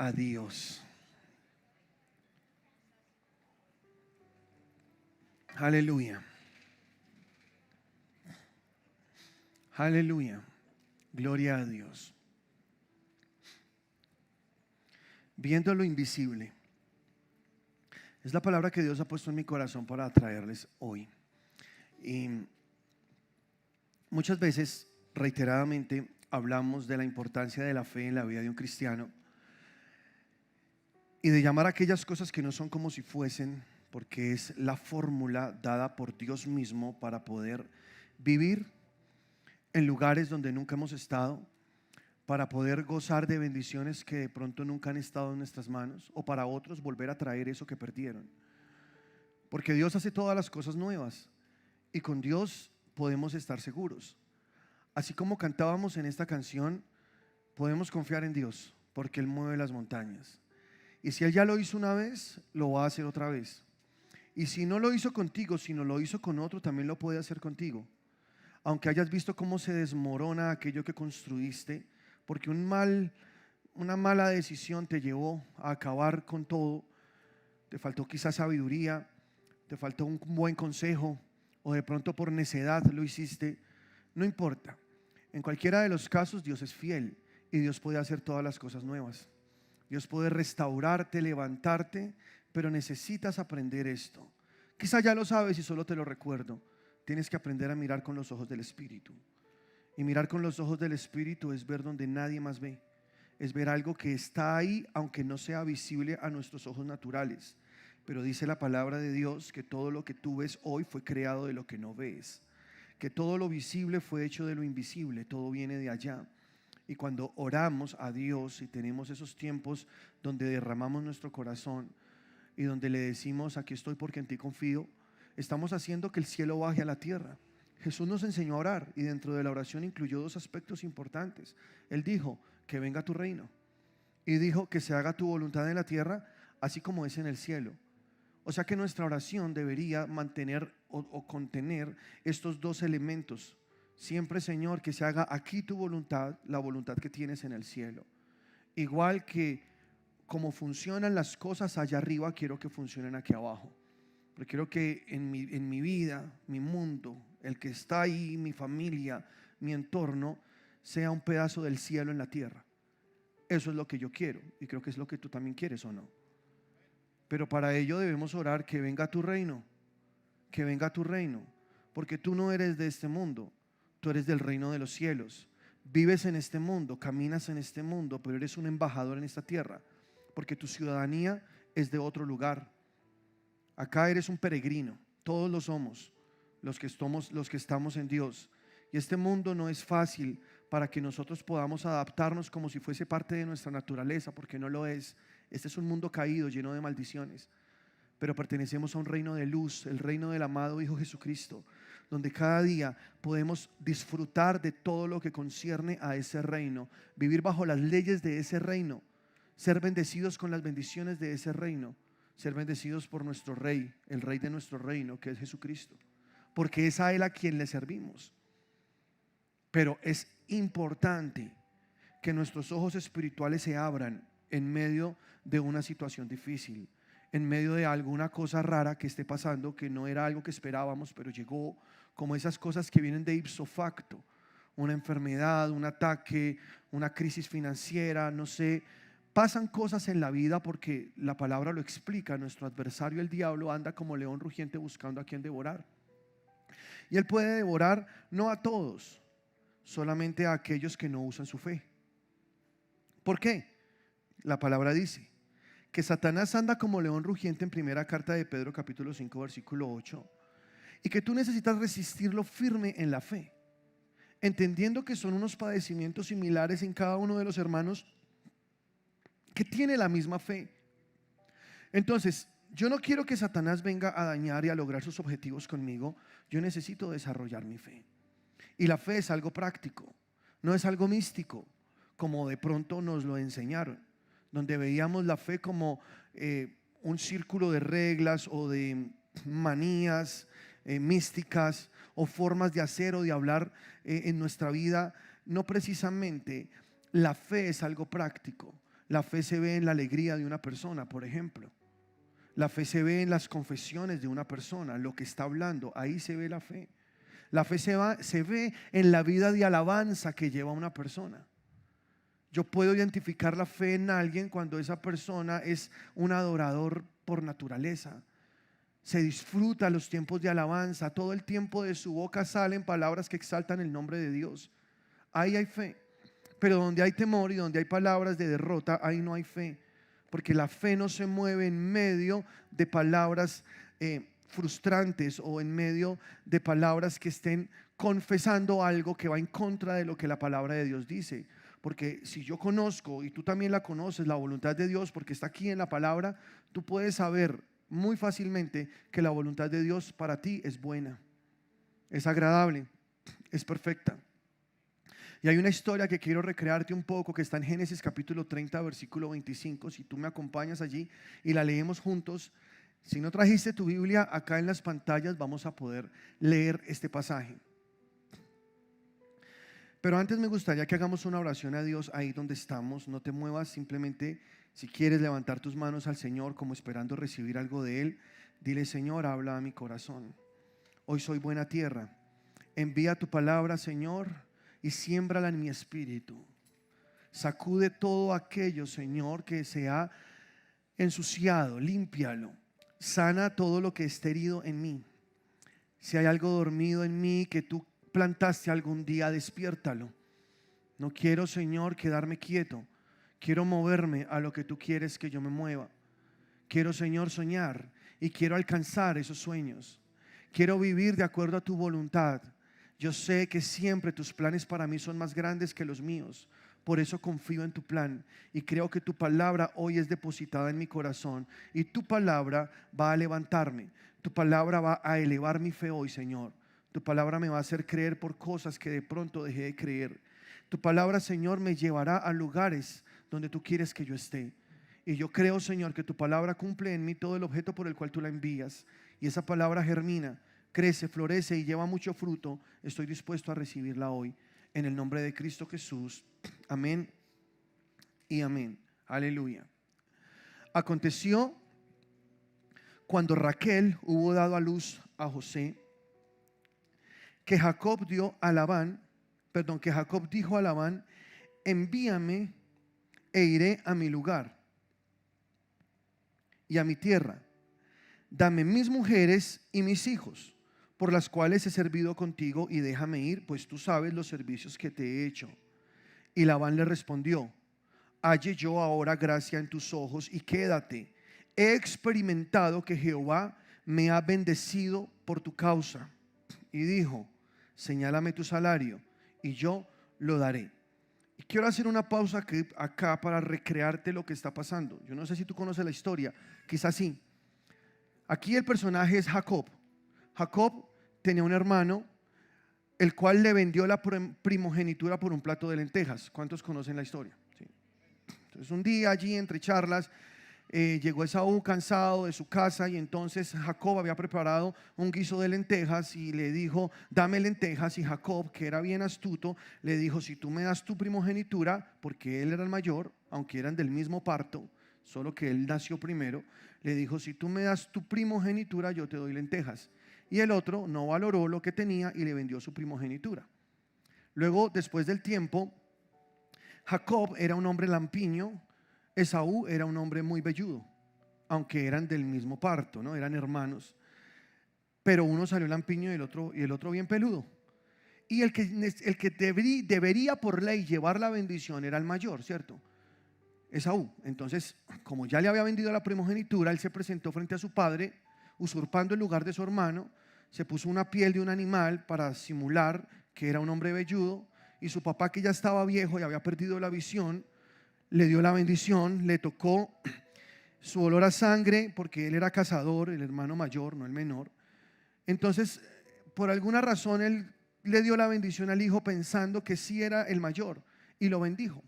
a Dios. Aleluya. Aleluya. Gloria a Dios. Viendo lo invisible. Es la palabra que Dios ha puesto en mi corazón para traerles hoy. Y muchas veces, reiteradamente, hablamos de la importancia de la fe en la vida de un cristiano y de llamar a aquellas cosas que no son como si fuesen, porque es la fórmula dada por Dios mismo para poder vivir en lugares donde nunca hemos estado, para poder gozar de bendiciones que de pronto nunca han estado en nuestras manos, o para otros volver a traer eso que perdieron. Porque Dios hace todas las cosas nuevas y con Dios podemos estar seguros. Así como cantábamos en esta canción, podemos confiar en Dios porque Él mueve las montañas. Y si Él ya lo hizo una vez, lo va a hacer otra vez. Y si no lo hizo contigo, sino lo hizo con otro, también lo puede hacer contigo. Aunque hayas visto cómo se desmorona aquello que construiste, porque una mala decisión te llevó a acabar con todo, te faltó quizás sabiduría, te faltó un buen consejo, o de pronto por necedad lo hiciste, no importa. En cualquiera de los casos Dios es fiel y Dios puede hacer todas las cosas nuevas. Dios puede restaurarte, levantarte, pero necesitas aprender esto. Quizá ya lo sabes y solo te lo recuerdo. Tienes que aprender a mirar con los ojos del Espíritu. Y mirar con los ojos del Espíritu es ver donde nadie más ve. Es ver algo que está ahí, aunque no sea visible a nuestros ojos naturales. Pero dice la palabra de Dios que todo lo que tú ves hoy fue creado de lo que no ves. Que todo lo visible fue hecho de lo invisible. Todo viene de allá. Y cuando oramos a Dios y tenemos esos tiempos donde derramamos nuestro corazón y donde le decimos: aquí estoy porque en ti confío, estamos haciendo que el cielo baje a la tierra. Jesús nos enseñó a orar y dentro de la oración incluyó dos aspectos importantes. Él dijo: que venga tu reino, y dijo: que se haga tu voluntad en la tierra así como es en el cielo. O sea que nuestra oración debería mantener o contener estos dos elementos. Siempre: Señor, que se haga aquí tu voluntad, la voluntad que tienes en el cielo. Igual que como funcionan las cosas allá arriba, quiero que funcionen aquí abajo. Pero quiero que en mi vida, mi mundo, el que está ahí, mi familia, mi entorno, sea un pedazo del cielo en la tierra. Eso es lo que yo quiero y creo que es lo que tú también quieres, ¿o no? Pero para ello debemos orar: que venga tu reino, que venga tu reino, porque tú no eres de este mundo, tú eres del reino de los cielos. Vives en este mundo, caminas en este mundo, pero eres un embajador en esta tierra, porque tu ciudadanía es de otro lugar. Acá eres un peregrino, todos lo somos, los que estamos en Dios. Y este mundo no es fácil para que nosotros podamos adaptarnos como si fuese parte de nuestra naturaleza, porque no lo es. Este es un mundo caído, lleno de maldiciones. Pero pertenecemos a un reino de luz, el reino del amado Hijo Jesucristo, donde cada día podemos disfrutar de todo lo que concierne a ese reino, vivir bajo las leyes de ese reino, ser bendecidos con las bendiciones de ese reino, ser bendecidos por nuestro Rey, el Rey de nuestro reino, que es Jesucristo, porque es a Él a quien le servimos. Pero es importante que nuestros ojos espirituales se abran en medio de una situación difícil, en medio de alguna cosa rara que esté pasando, que no era algo que esperábamos, pero llegó, como esas cosas que vienen de ipso facto, una enfermedad, un ataque, una crisis financiera, no sé. Pasan cosas en la vida porque la palabra lo explica. Nuestro adversario, el diablo, anda como león rugiente buscando a quien devorar. Y él puede devorar no a todos, solamente a aquellos que no usan su fe. ¿Por qué? La palabra dice que Satanás anda como león rugiente en primera carta de Pedro capítulo 5 versículo 8, y que tú necesitas resistirlo firme en la fe, entendiendo que son unos padecimientos similares en cada uno de los hermanos que tiene la misma fe. Entonces, yo no quiero que Satanás venga a dañar y a lograr sus objetivos conmigo. Yo necesito desarrollar mi fe. Y la fe es algo práctico, no es algo místico, como de pronto nos lo enseñaron, donde veíamos la fe como un círculo de reglas o de manías místicas o formas de hacer o de hablar en nuestra vida. No, precisamente la fe es algo práctico. La fe se ve en la alegría de una persona, por ejemplo. La fe se ve en las confesiones de una persona, lo que está hablando, ahí se ve la fe. La fe se ve en la vida de alabanza que lleva una persona. Yo puedo identificar la fe en alguien cuando esa persona es un adorador por naturaleza. Se disfruta los tiempos de alabanza, todo el tiempo de su boca salen palabras que exaltan el nombre de Dios. Ahí hay fe. Pero donde hay temor y donde hay palabras de derrota, ahí no hay fe. Porque la fe no se mueve en medio de palabras frustrantes o en medio de palabras que estén confesando algo que va en contra de lo que la palabra de Dios dice. Porque si yo conozco, y tú también la conoces, la voluntad de Dios, porque está aquí en la palabra, tú puedes saber muy fácilmente que la voluntad de Dios para ti es buena, es agradable, es perfecta. Y hay una historia que quiero recrearte un poco que está en Génesis capítulo 30 versículo 25. Si tú me acompañas allí y la leemos juntos. Si no trajiste tu Biblia, acá en las pantallas vamos a poder leer este pasaje. Pero antes me gustaría que hagamos una oración a Dios ahí donde estamos. No te muevas, simplemente si quieres levantar tus manos al Señor como esperando recibir algo de Él, dile: Señor, habla a mi corazón. Hoy soy buena tierra. Envía tu palabra, Señor, y siémbrala en mi espíritu. Sacude todo aquello, Señor, que se ha ensuciado, límpialo. Sana todo lo que esté herido en mí. Si hay algo dormido en mí que tú plantaste algún día, despiértalo. No quiero, Señor, quedarme quieto. Quiero moverme a lo que tú quieres que yo me mueva. Quiero, Señor, soñar y quiero alcanzar esos sueños. Quiero vivir de acuerdo a tu voluntad. Yo sé que siempre tus planes para mí son más grandes que los míos. Por eso confío en tu plan y creo que tu palabra hoy es depositada en mi corazón y tu palabra va a levantarme. Tu palabra va a elevar mi fe hoy, Señor. Tu palabra me va a hacer creer por cosas que de pronto dejé de creer. Tu palabra, Señor, me llevará a lugares donde tú quieres que yo esté. Y yo creo, Señor, que tu palabra cumple en mí todo el objeto por el cual tú la envías. Y esa palabra germina, crece, florece y lleva mucho fruto. Estoy dispuesto a recibirla hoy. En el nombre de Cristo Jesús. Amén y amén. Aleluya. Aconteció cuando Raquel hubo dado a luz a José, que Jacob dijo a Labán, envíame e iré a mi lugar y a mi tierra. Dame mis mujeres y mis hijos, por las cuales he servido contigo, y déjame ir, pues tú sabes los servicios que te he hecho. Y Labán le respondió: halle yo ahora gracia en tus ojos y quédate. He experimentado que Jehová me ha bendecido por tu causa. Y dijo: señálame tu salario y yo lo daré. Y quiero hacer una pausa acá para recrearte lo que está pasando. Yo no sé si tú conoces la historia, quizás sí. Aquí el personaje es Jacob. Jacob tenía un hermano, el cual le vendió la primogenitura por un plato de lentejas. ¿Cuántos conocen la historia? Sí. Entonces un día allí entre charlas llegó Esaú cansado de su casa, y entonces Jacob había preparado un guiso de lentejas y le dijo: dame lentejas. Y Jacob, que era bien astuto, le dijo: si tú me das tu primogenitura, porque él era el mayor, aunque eran del mismo parto, solo que él nació primero, le dijo: si tú me das tu primogenitura, yo te doy lentejas. Y el otro no valoró lo que tenía y le vendió su primogenitura. Luego, después del tiempo, Jacob era un hombre lampiño, Esaú era un hombre muy velludo, aunque eran del mismo parto, ¿no? Eran hermanos, pero uno salió lampiño y el otro bien peludo. Y el que debería por ley llevar la bendición era el mayor, ¿cierto? Esaú. Entonces, como ya le había vendido la primogenitura, él se presentó frente a su padre, usurpando el lugar de su hermano. Se puso una piel de un animal para simular que era un hombre velludo, y su papá, que ya estaba viejo y había perdido la visión, le dio la bendición, le tocó su olor a sangre, porque él era cazador, el hermano mayor, no el menor. Entonces, por alguna razón, él le dio la bendición al hijo pensando que sí era el mayor, y lo bendijo.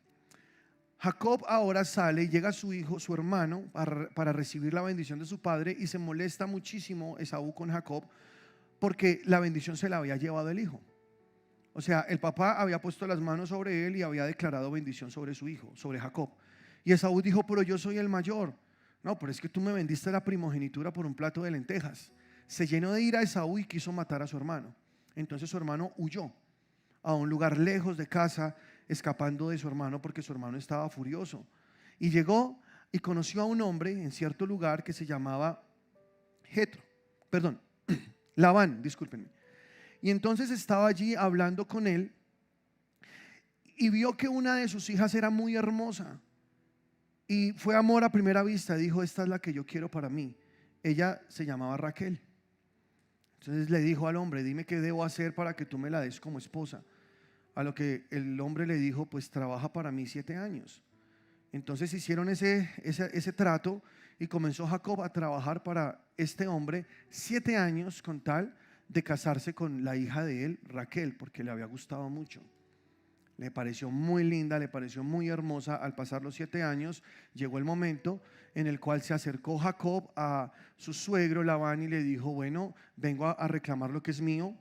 Jacob ahora sale y llega su hijo, su hermano, para recibir la bendición de su padre, y se molesta muchísimo Esaú con Jacob porque la bendición se la había llevado el hijo. O sea, el papá había puesto las manos sobre él y había declarado bendición sobre su hijo, sobre Jacob. Y Esaú dijo, pero yo soy el mayor. No, pero es que tú me vendiste la primogenitura por un plato de lentejas. Se llenó de ira Esaú y quiso matar a su hermano. Entonces su hermano huyó a un lugar lejos de casa, escapando de su hermano porque su hermano estaba furioso. Y llegó y conoció a un hombre en cierto lugar que se llamaba Labán, discúlpenme. Y entonces estaba allí hablando con él y vio que una de sus hijas era muy hermosa. Y fue amor a primera vista. Dijo, esta es la que yo quiero para mí. Ella se llamaba Raquel. Entonces le dijo al hombre, dime qué debo hacer para que tú me la des como esposa. A lo que el hombre le dijo, pues trabaja para mí 7 años. Entonces hicieron ese trato y comenzó Jacob a trabajar para este hombre 7 años con tal de casarse con la hija de él, Raquel, porque le había gustado mucho. Le pareció muy linda, le pareció muy hermosa. Al pasar los 7 años, llegó el momento en el cual se acercó Jacob a su suegro Labán y le dijo, bueno, vengo a reclamar lo que es mío.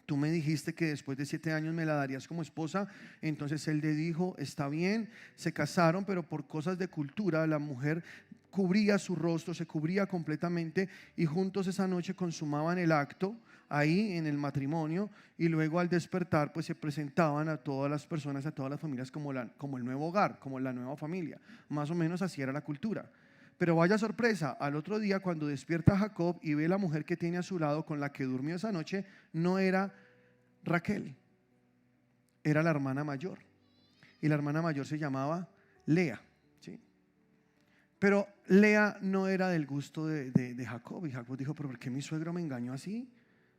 Tú me dijiste que después de 7 años me la darías como esposa. Entonces él le dijo, está bien. Se casaron, pero por cosas de cultura la mujer cubría su rostro, se cubría completamente, y juntos esa noche consumaban el acto ahí en el matrimonio, y luego al despertar pues se presentaban a todas las personas, a todas las familias como el nuevo hogar, como la nueva familia. Más o menos así era la cultura. Pero vaya sorpresa, al otro día cuando despierta Jacob y ve la mujer que tiene a su lado con la que durmió esa noche, no era Raquel, era la hermana mayor. Y la hermana mayor se llamaba Lea, ¿sí? Pero Lea no era del gusto de Jacob. Y Jacob dijo, pero ¿por qué mi suegro me engañó así?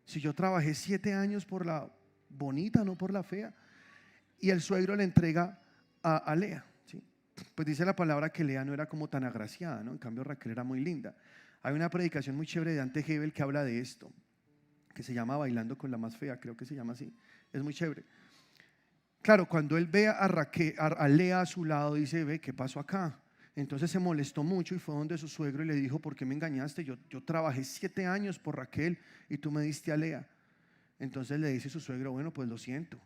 Si yo trabajé 7 años por la bonita, no por la fea. Y el suegro le entrega a Lea, ¿sí? Pues dice la palabra que Lea no era como tan agraciada, ¿no? En cambio Raquel era muy linda. Hay una predicación muy chévere de Dante Gebel que habla de esto, que se llama Bailando con la más fea, creo que se llama así. Es muy chévere. Claro, cuando él ve a Raquel, a Lea a su lado, dice, ve, ¿qué pasó acá? Entonces se molestó mucho y fue donde su suegro y le dijo, ¿por qué me engañaste? Yo trabajé 7 años por Raquel y tú me diste a Lea. Entonces le dice su suegro, bueno, pues lo siento,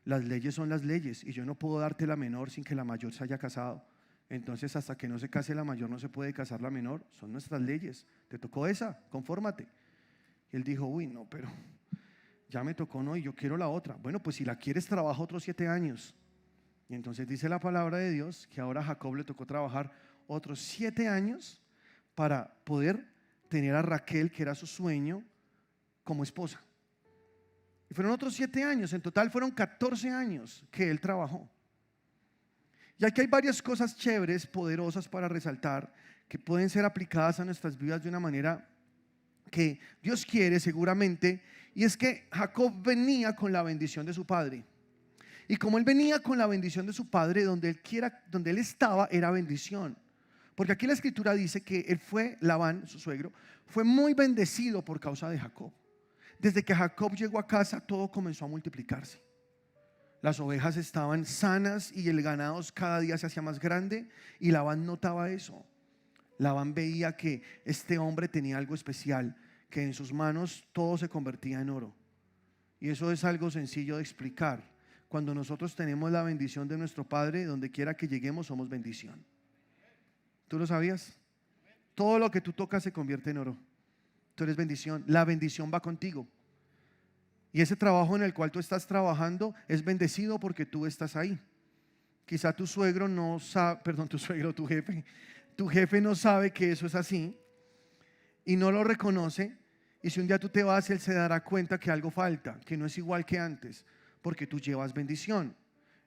las leyes son las leyes y yo no puedo darte la menor sin que la mayor se haya casado. Entonces hasta que no se case la mayor no se puede casar la menor, son nuestras leyes. Te tocó esa, confórmate. Y él dijo, uy, no, pero ya me tocó, no, y yo quiero la otra. Bueno, pues si la quieres, trabaja otros 7 años. Y entonces dice la palabra de Dios que ahora a Jacob le tocó trabajar otros 7 años para poder tener a Raquel, que era su sueño, como esposa. Y fueron otros 7 años, en total fueron 14 años que él trabajó. Y aquí hay varias cosas chéveres, poderosas para resaltar, que pueden ser aplicadas a nuestras vidas de una manera que Dios quiere seguramente. Y es que Jacob venía con la bendición de su padre. Y como él venía con la bendición de su padre, donde él estaba era bendición. Porque aquí la escritura dice que él fue, Labán, su suegro, fue muy bendecido por causa de Jacob. Desde que Jacob llegó a casa, todo comenzó a multiplicarse. Las ovejas estaban sanas y el ganado cada día se hacía más grande, y Labán notaba eso. Labán veía que este hombre tenía algo especial, que en sus manos todo se convertía en oro. Y eso es algo sencillo de explicar. Cuando nosotros tenemos la bendición de nuestro Padre, donde quiera que lleguemos somos bendición. ¿Tú lo sabías? Todo lo que tú tocas se convierte en oro. Tú eres bendición. La bendición va contigo. Y ese trabajo en el cual tú estás trabajando es bendecido porque tú estás ahí. Quizá tu suegro no sabe, perdón, tu jefe no sabe que eso es así y no lo reconoce. Y si un día tú te vas, él se dará cuenta que algo falta, que no es igual que antes, porque tú llevas bendición.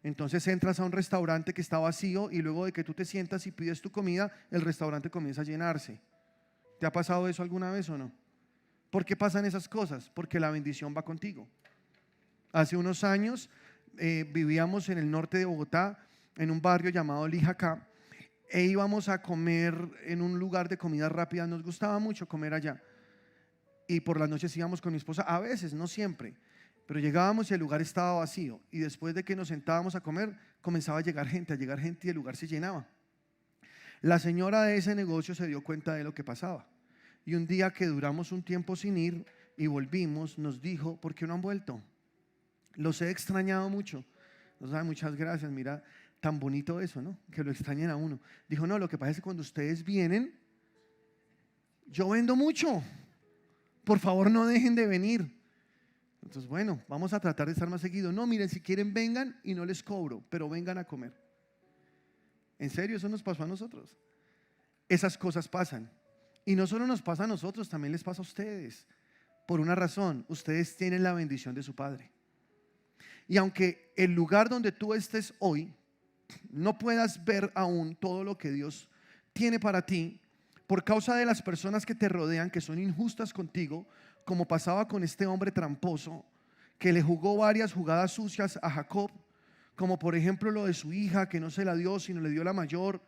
Entonces entras a un restaurante que está vacío y luego de que tú te sientas y pides tu comida, el restaurante comienza a llenarse. ¿Te ha pasado eso alguna vez o no? ¿Por qué pasan esas cosas? Porque la bendición va contigo. Hace unos años vivíamos en el norte de Bogotá, en un barrio llamado Lijacá, e íbamos a comer en un lugar de comida rápida. Nos gustaba mucho comer allá. Y por las noches íbamos con mi esposa, a veces, no siempre. Pero llegábamos y el lugar estaba vacío. Y después de que nos sentábamos a comer, comenzaba a llegar gente y el lugar se llenaba. La señora de ese negocio se dio cuenta de lo que pasaba. Y un día que duramos un tiempo sin ir y volvimos, nos dijo, ¿por qué no han vuelto? Los he extrañado mucho. Nos sabe, muchas gracias, mira, Tan bonito eso, ¿no? Que lo extrañen a uno. Dijo, no, lo que pasa es que cuando ustedes vienen, yo vendo mucho. Por favor, no dejen de venir. Entonces, bueno, vamos a tratar de estar más seguido. No, miren, si quieren vengan y no les cobro, pero vengan a comer. En serio, eso nos pasó a nosotros. Esas cosas pasan. Y no solo nos pasa a nosotros, también les pasa a ustedes. Por una razón, ustedes tienen la bendición de su Padre. Y aunque el lugar donde tú estés hoy no puedas ver aún todo lo que Dios tiene para ti, por causa de las personas que te rodean, que son injustas contigo, como pasaba con este hombre tramposo, que le jugó varias jugadas sucias a Jacob, como por ejemplo lo de su hija, que no se la dio, sino le dio la mayor.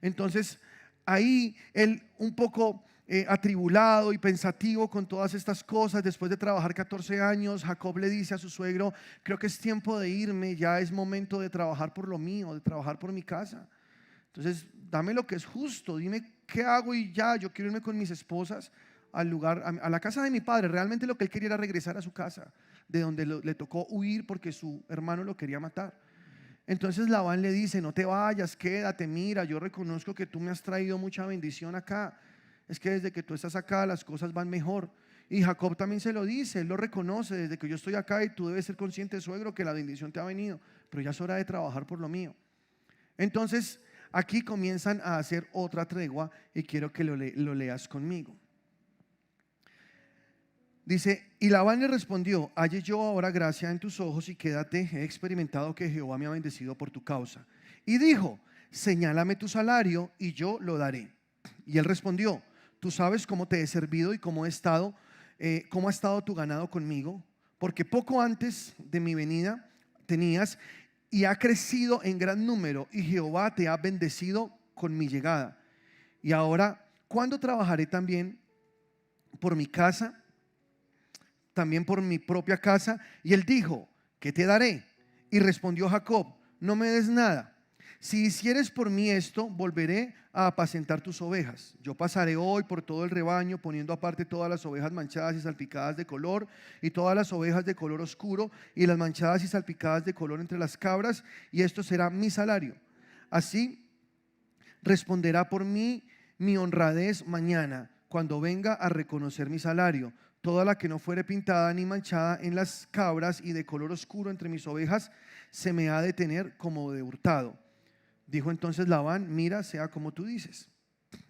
Entonces ahí él un poco atribulado y pensativo con todas estas cosas, después de trabajar 14 años, Jacob le dice a su suegro, creo que es tiempo de irme, ya es momento de trabajar por lo mío, de trabajar por mi casa. Entonces dame lo que es justo, dime qué hago y ya, yo quiero irme con mis esposas al lugar, a la casa de mi padre. Realmente lo que él quería era regresar a su casa, de donde le tocó huir porque su hermano lo quería matar. Entonces Labán le dice, no te vayas, quédate, mira, yo reconozco que tú me has traído mucha bendición acá. Es que desde que tú estás acá las cosas van mejor. Y Jacob también se lo dice, él lo reconoce, desde que yo estoy acá y tú debes ser consciente, suegro, que la bendición te ha venido, pero ya es hora de trabajar por lo mío. Entonces aquí comienzan a hacer otra tregua y quiero que lo leas conmigo. Dice, y Labán le respondió, halle yo ahora gracia en tus ojos y quédate, he experimentado que Jehová me ha bendecido por tu causa. Y dijo, señálame tu salario y yo lo daré. Y él respondió, tú sabes cómo te he servido y cómo ha estado tu ganado conmigo, porque poco antes de mi venida tenías y ha crecido en gran número y Jehová te ha bendecido con mi llegada. Y ahora, ¿cuándo trabajaré también por mi casa? También por mi propia casa. Y él dijo, ¿qué te daré? Y respondió Jacob, no me des nada. Si hicieres por mí esto, volveré a apacentar tus ovejas. Yo pasaré hoy por todo el rebaño, poniendo aparte todas las ovejas manchadas y salpicadas de color, y todas las ovejas de color oscuro, y las manchadas y salpicadas de color entre las cabras, y esto será mi salario. Así responderá por mí mi honradez mañana, cuando venga a reconocer mi salario. Toda la que no fuere pintada ni manchada en las cabras y de color oscuro entre mis ovejas, se me ha de tener como de hurtado. Dijo entonces Labán, mira, sea como tú dices.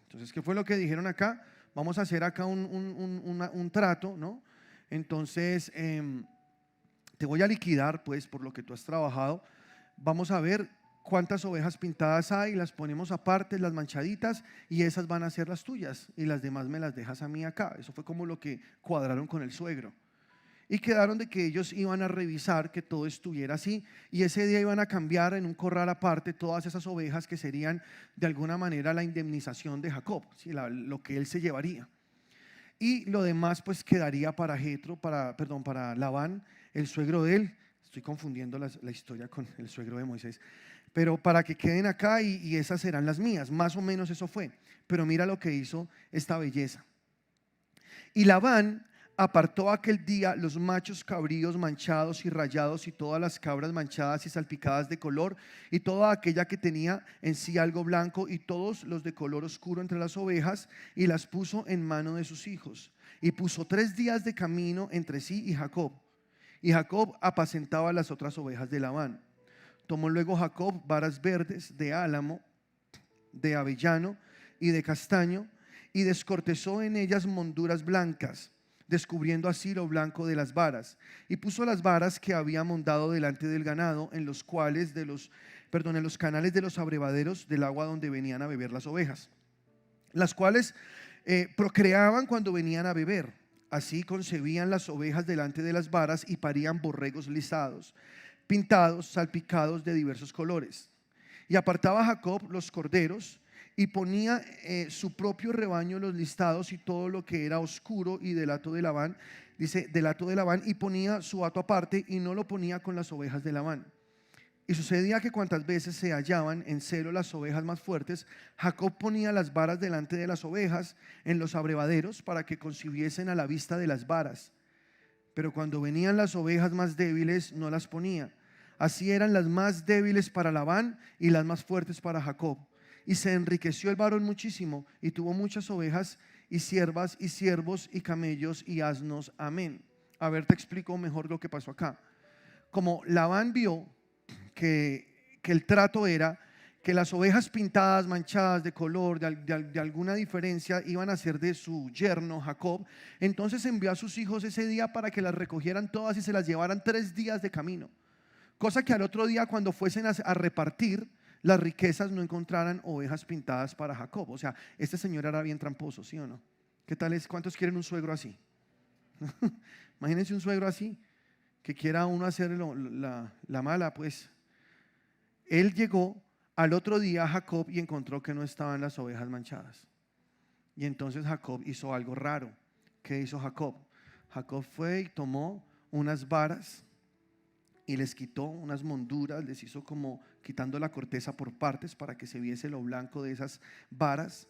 Entonces, ¿qué fue lo que dijeron acá? Vamos a hacer acá un trato, ¿no? Entonces, te voy a liquidar, pues, por lo que tú has trabajado. Vamos a ver cuántas ovejas pintadas hay, las ponemos aparte, las manchaditas, y esas van a ser las tuyas, y las demás me las dejas a mí acá. Eso fue como lo que cuadraron con el suegro. Y quedaron de que ellos iban a revisar que todo estuviera así, y ese día iban a cambiar en un corral aparte todas esas ovejas que serían de alguna manera la indemnización de Jacob, ¿sí? Lo que él se llevaría. Y lo demás pues quedaría para para Labán, el suegro de él. Estoy confundiendo la historia con el suegro de Moisés. Pero para que queden acá y esas serán las mías. Más o menos eso fue. Pero mira lo que hizo esta belleza. Y Labán apartó aquel día los machos cabríos manchados y rayados y todas las cabras manchadas y salpicadas de color y toda aquella que tenía en sí algo blanco y todos los de color oscuro entre las ovejas, y las puso en mano de sus hijos. Y puso 3 días de camino entre sí y Jacob. Y Jacob apacentaba las otras ovejas de Labán. Tomó luego Jacob varas verdes de álamo, de avellano y de castaño, y descortezó en ellas monduras blancas, descubriendo así lo blanco de las varas, y puso las varas que había mondado delante del ganado en los canales de los abrevaderos del agua donde venían a beber las ovejas, las cuales procreaban cuando venían a beber. Así concebían las ovejas delante de las varas y parían borregos lisados, pintados, salpicados de diversos colores. Y apartaba Jacob los corderos y ponía su propio rebaño los listados y todo lo que era oscuro y del hato de Labán, dice, del hato de Labán, y ponía su hato aparte y no lo ponía con las ovejas de Labán. Y sucedía que cuantas veces se hallaban en celo las ovejas más fuertes, Jacob ponía las varas delante de las ovejas en los abrevaderos para que concibiesen a la vista de las varas. Pero cuando venían las ovejas más débiles, no las ponía. Así eran las más débiles para Labán y las más fuertes para Jacob. Y se enriqueció el varón muchísimo y tuvo muchas ovejas y siervas y siervos y camellos y asnos. Amén. A ver, te explico mejor lo que pasó acá. Como Labán vio que el trato era que las ovejas pintadas, manchadas de color, de alguna diferencia, iban a ser de su yerno Jacob, entonces envió a sus hijos ese día para que las recogieran todas y se las llevaran 3 días de camino. Cosa que al otro día, cuando fuesen a repartir las riquezas, no encontraran ovejas pintadas para Jacob. O sea, este señor era bien tramposo, ¿sí o no? ¿Qué tal es? ¿Cuántos quieren un suegro así? Imagínense un suegro así, que quiera uno hacer la mala. Pues él llegó al otro día a Jacob y encontró que no estaban las ovejas manchadas. Y entonces Jacob hizo algo raro. ¿Qué hizo Jacob? Jacob fue y tomó unas varas y les quitó unas monduras, les hizo como quitando la corteza por partes para que se viese lo blanco de esas varas,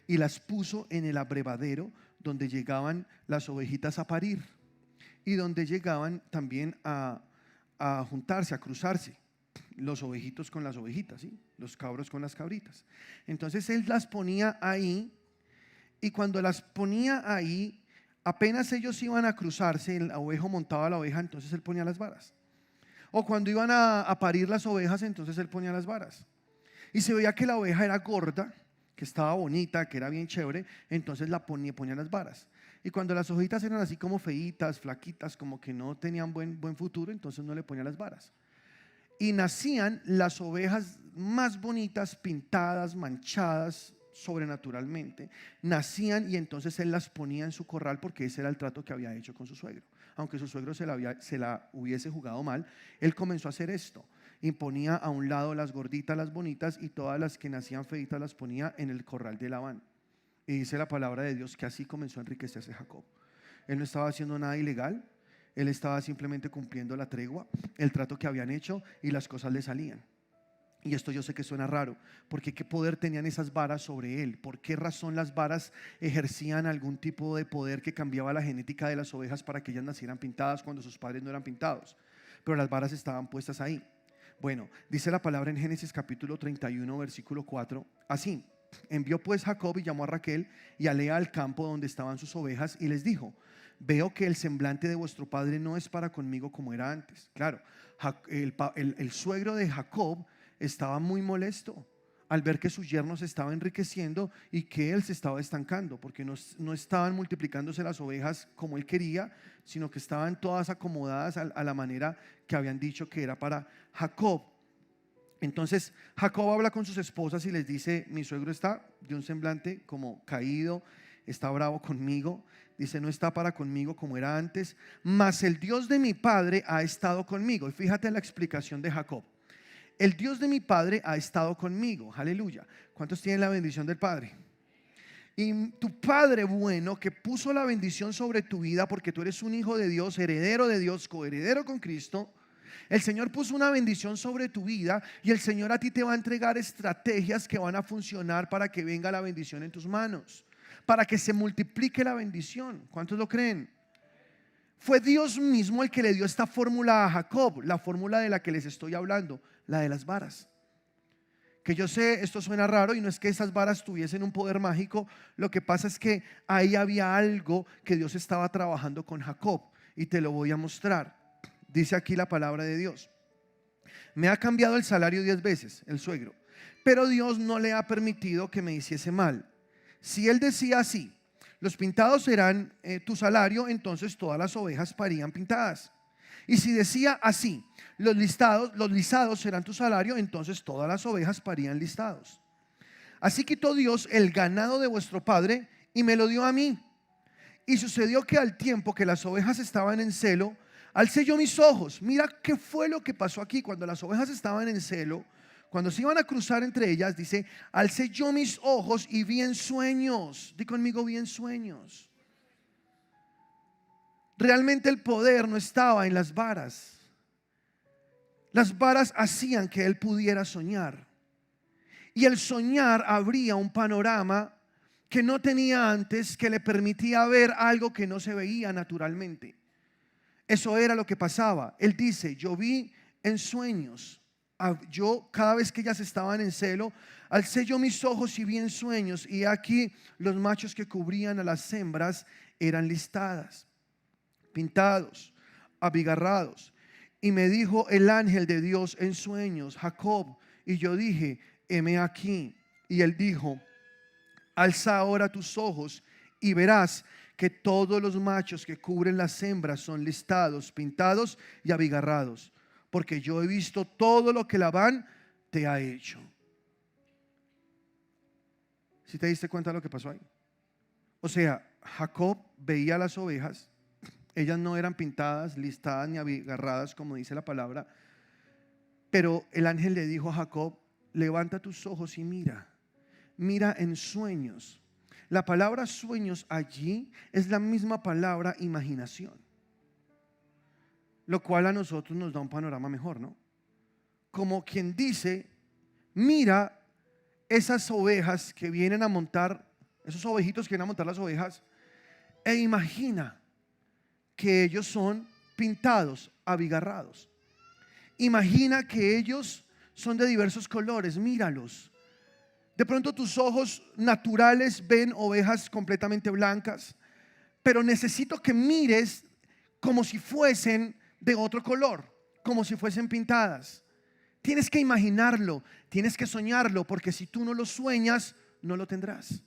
y las puso en el abrevadero donde llegaban las ovejitas a parir y donde llegaban también a juntarse, a cruzarse los ovejitos con las ovejitas, ¿sí? Los cabros con las cabritas. Entonces él las ponía ahí, y cuando las ponía ahí, apenas ellos iban a cruzarse, el ovejo montaba a la oveja, entonces él ponía las varas. O cuando iban a parir las ovejas, entonces él ponía las varas. Y se veía que la oveja era gorda, que estaba bonita, que era bien chévere, entonces la ponía las varas. Y cuando las ovejitas eran así como feitas, flaquitas, como que no tenían buen futuro, entonces no le ponía las varas. Y nacían las ovejas más bonitas, pintadas, manchadas sobrenaturalmente. Nacían, y entonces él las ponía en su corral, porque ese era el trato que había hecho con su suegro. Aunque su suegro se la hubiese jugado mal, él comenzó a hacer esto. Imponía a un lado las gorditas, las bonitas, y todas las que nacían feitas las ponía en el corral de Labán. Y dice la palabra de Dios que así comenzó a enriquecerse Jacob. Él no estaba haciendo nada ilegal. Él estaba simplemente cumpliendo la tregua, el trato que habían hecho, y las cosas le salían. Y esto yo sé que suena raro, porque ¿qué poder tenían esas varas sobre él? ¿Por qué razón las varas ejercían algún tipo de poder que cambiaba la genética de las ovejas para que ellas nacieran pintadas cuando sus padres no eran pintados? Pero las varas estaban puestas ahí. Bueno, dice la palabra en Génesis capítulo 31, versículo 4, así: envió pues Jacob y llamó a Raquel y a Lea al campo donde estaban sus ovejas, y les dijo: veo que el semblante de vuestro padre no es para conmigo como era antes. Claro, el suegro de Jacob estaba muy molesto al ver que su yerno se estaba enriqueciendo y que él se estaba estancando, porque no estaban multiplicándose las ovejas como él quería, sino que estaban todas acomodadas a la manera que habían dicho que era para Jacob. Entonces Jacob habla con sus esposas y les dice: mi suegro está de un semblante como caído, está bravo conmigo. Dice: no está para conmigo como era antes, mas el Dios de mi padre ha estado conmigo. Y fíjate la explicación de Jacob: el Dios de mi padre ha estado conmigo. Aleluya. ¿Cuántos tienen la bendición del Padre? Y tu Padre bueno, que puso la bendición sobre tu vida, porque tú eres un hijo de Dios, heredero de Dios, coheredero con Cristo. El Señor puso una bendición sobre tu vida, y el Señor a ti te va a entregar estrategias que van a funcionar para que venga la bendición en tus manos, para que se multiplique la bendición. ¿Cuántos lo creen? Fue Dios mismo el que le dio esta fórmula a Jacob, la fórmula de la que les estoy hablando, la de las varas. Que yo sé, esto suena raro, y no es que esas varas tuviesen un poder mágico. Lo que pasa es que ahí había algo que Dios estaba trabajando con Jacob, y te lo voy a mostrar. Dice aquí la palabra de Dios: me ha cambiado el salario 10 veces el suegro, pero Dios no le ha permitido que me hiciese mal. Si él decía así: los pintados serán tu salario, entonces todas las ovejas parían pintadas. Y si decía así: los lisados serán tu salario, entonces todas las ovejas parían listados. Así quitó Dios el ganado de vuestro padre y me lo dio a mí. Y sucedió que al tiempo que las ovejas estaban en celo, alcé yo mis ojos. Mira qué fue lo que pasó aquí. Cuando las ovejas estaban en celo, cuando se iban a cruzar entre ellas, dice: alcé yo mis ojos y vi en sueños. Di conmigo: vi en sueños. Realmente el poder no estaba en las varas. Las varas hacían que él pudiera soñar, y el soñar abría un panorama que no tenía antes, que le permitía ver algo que no se veía naturalmente. Eso era lo que pasaba. Él dice: yo vi en sueños. Yo, cada vez que ellas estaban en celo, alcé yo mis ojos y vi en sueños, y aquí los machos que cubrían a las hembras eran listadas, pintados, abigarrados. Y me dijo el ángel de Dios en sueños: Jacob. Y yo dije: heme aquí. Y él dijo: alza ahora tus ojos y verás que todos los machos que cubren las hembras son listados, pintados y abigarrados, porque yo he visto todo lo que Labán te ha hecho. ¿Sí te diste cuenta de lo que pasó ahí? O sea, Jacob veía las ovejas, ellas no eran pintadas, listadas ni abigarradas como dice la palabra, pero el ángel le dijo a Jacob: levanta tus ojos y mira en sueños. La palabra sueños allí es la misma palabra imaginación, lo cual a nosotros nos da un panorama mejor, ¿no? Como quien dice: mira esas ovejas que vienen a montar, esos ovejitos que vienen a montar las ovejas, e imagina que ellos son pintados, abigarrados. Imagina que ellos son de diversos colores, míralos. De pronto tus ojos naturales ven ovejas completamente blancas, pero necesito que mires como si fuesen de otro color, como si fuesen pintadas. Tienes que imaginarlo, tienes que soñarlo, porque si tú no lo sueñas, no lo tendrás.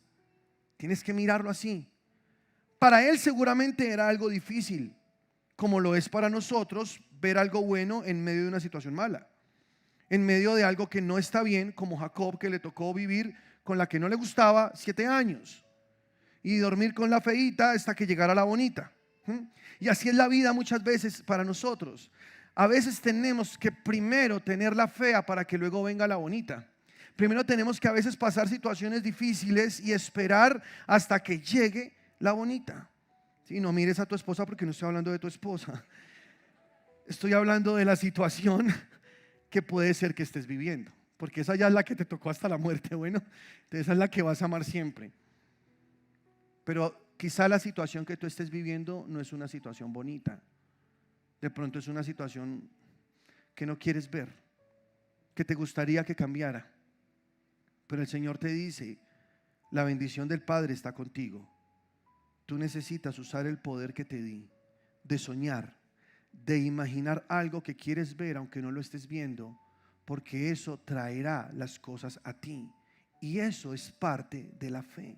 Tienes que mirarlo así. Para él seguramente era algo difícil, como lo es para nosotros ver algo bueno en medio de una situación mala, en medio de algo que no está bien, como Jacob, que le tocó vivir con la que no le gustaba 7 años y dormir con la feíta hasta que llegara la bonita. Y así es la vida muchas veces para nosotros. A veces tenemos que primero tener la fea para que luego venga la bonita. Primero tenemos que a veces pasar situaciones difíciles y esperar hasta que llegue la bonita. Sí, no mires a tu esposa, porque no estoy hablando de tu esposa. Estoy hablando de la situación que puede ser que estés viviendo, porque esa ya es la que te tocó hasta la muerte. Bueno, esa es la que vas a amar siempre. Pero quizá la situación que tú estés viviendo no es una situación bonita. De pronto es una situación que no quieres ver, que te gustaría que cambiara. Pero el Señor te dice: la bendición del Padre está contigo. Tú necesitas usar el poder que te di de soñar, de imaginar algo que quieres ver aunque no lo estés viendo, porque eso traerá las cosas a ti, y eso es parte de la fe.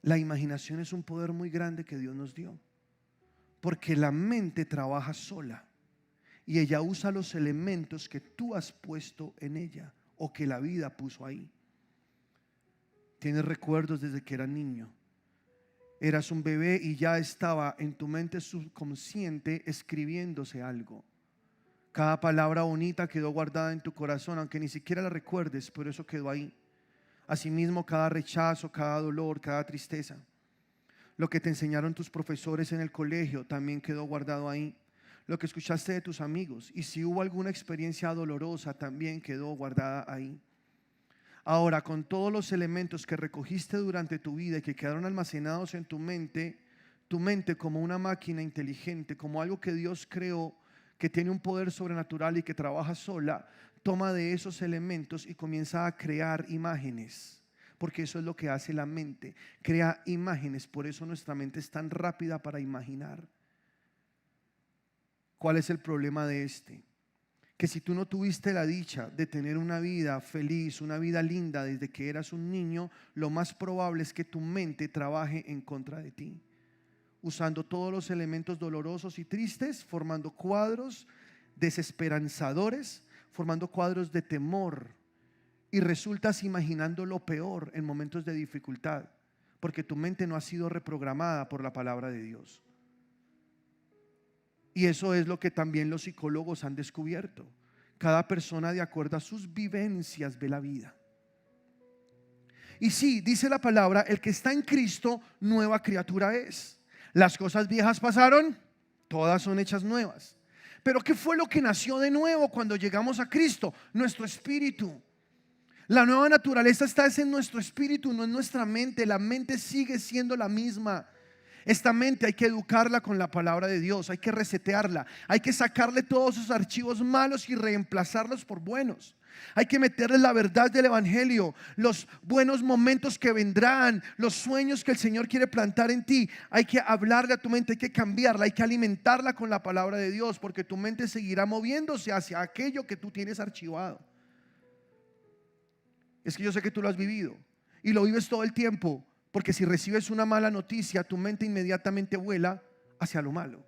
La imaginación es un poder muy grande que Dios nos dio, porque la mente trabaja sola y ella usa los elementos que tú has puesto en ella o que la vida puso ahí. Tienes recuerdos desde que eras niño. Eras un bebé y ya estaba en tu mente subconsciente escribiéndose algo. Cada palabra bonita quedó guardada en tu corazón, aunque ni siquiera la recuerdes, pero eso quedó ahí. Asimismo, cada rechazo, cada dolor, cada tristeza. Lo que te enseñaron tus profesores en el colegio también quedó guardado ahí. Lo que escuchaste de tus amigos, y si hubo alguna experiencia dolorosa, también quedó guardada ahí. Ahora, con todos los elementos que recogiste durante tu vida y que quedaron almacenados en tu mente como una máquina inteligente, como algo que Dios creó, que tiene un poder sobrenatural y que trabaja sola, toma de esos elementos y comienza a crear imágenes, porque eso es lo que hace la mente, crea imágenes. Por eso nuestra mente es tan rápida para imaginar. ¿Cuál es el problema de este? Que si tú no tuviste la dicha de tener una vida feliz, una vida linda desde que eras un niño, lo más probable es que tu mente trabaje en contra de ti, usando todos los elementos dolorosos y tristes, formando cuadros desesperanzadores, formando cuadros de temor, y resultas imaginando lo peor en momentos de dificultad, porque tu mente no ha sido reprogramada por la palabra de Dios. Y eso es lo que también los psicólogos han descubierto. Cada persona, de acuerdo a sus vivencias, ve la vida. Y sí, dice la palabra: el que está en Cristo, nueva criatura es. Las cosas viejas pasaron, todas son hechas nuevas. Pero ¿qué fue lo que nació de nuevo cuando llegamos a Cristo? Nuestro espíritu. La nueva naturaleza está en nuestro espíritu, no en nuestra mente. La mente sigue siendo la misma. Esta mente hay que educarla con la palabra de Dios, hay que resetearla, hay que sacarle todos esos archivos malos y reemplazarlos por buenos. Hay que meterle la verdad del evangelio, los buenos momentos que vendrán, los sueños que el Señor quiere plantar en ti. Hay que hablarle a tu mente, hay que cambiarla, hay que alimentarla con la palabra de Dios, porque tu mente seguirá moviéndose hacia aquello que tú tienes archivado. Es que yo sé que tú lo has vivido y lo vives todo el tiempo, porque si recibes una mala noticia, tu mente inmediatamente vuela hacia lo malo.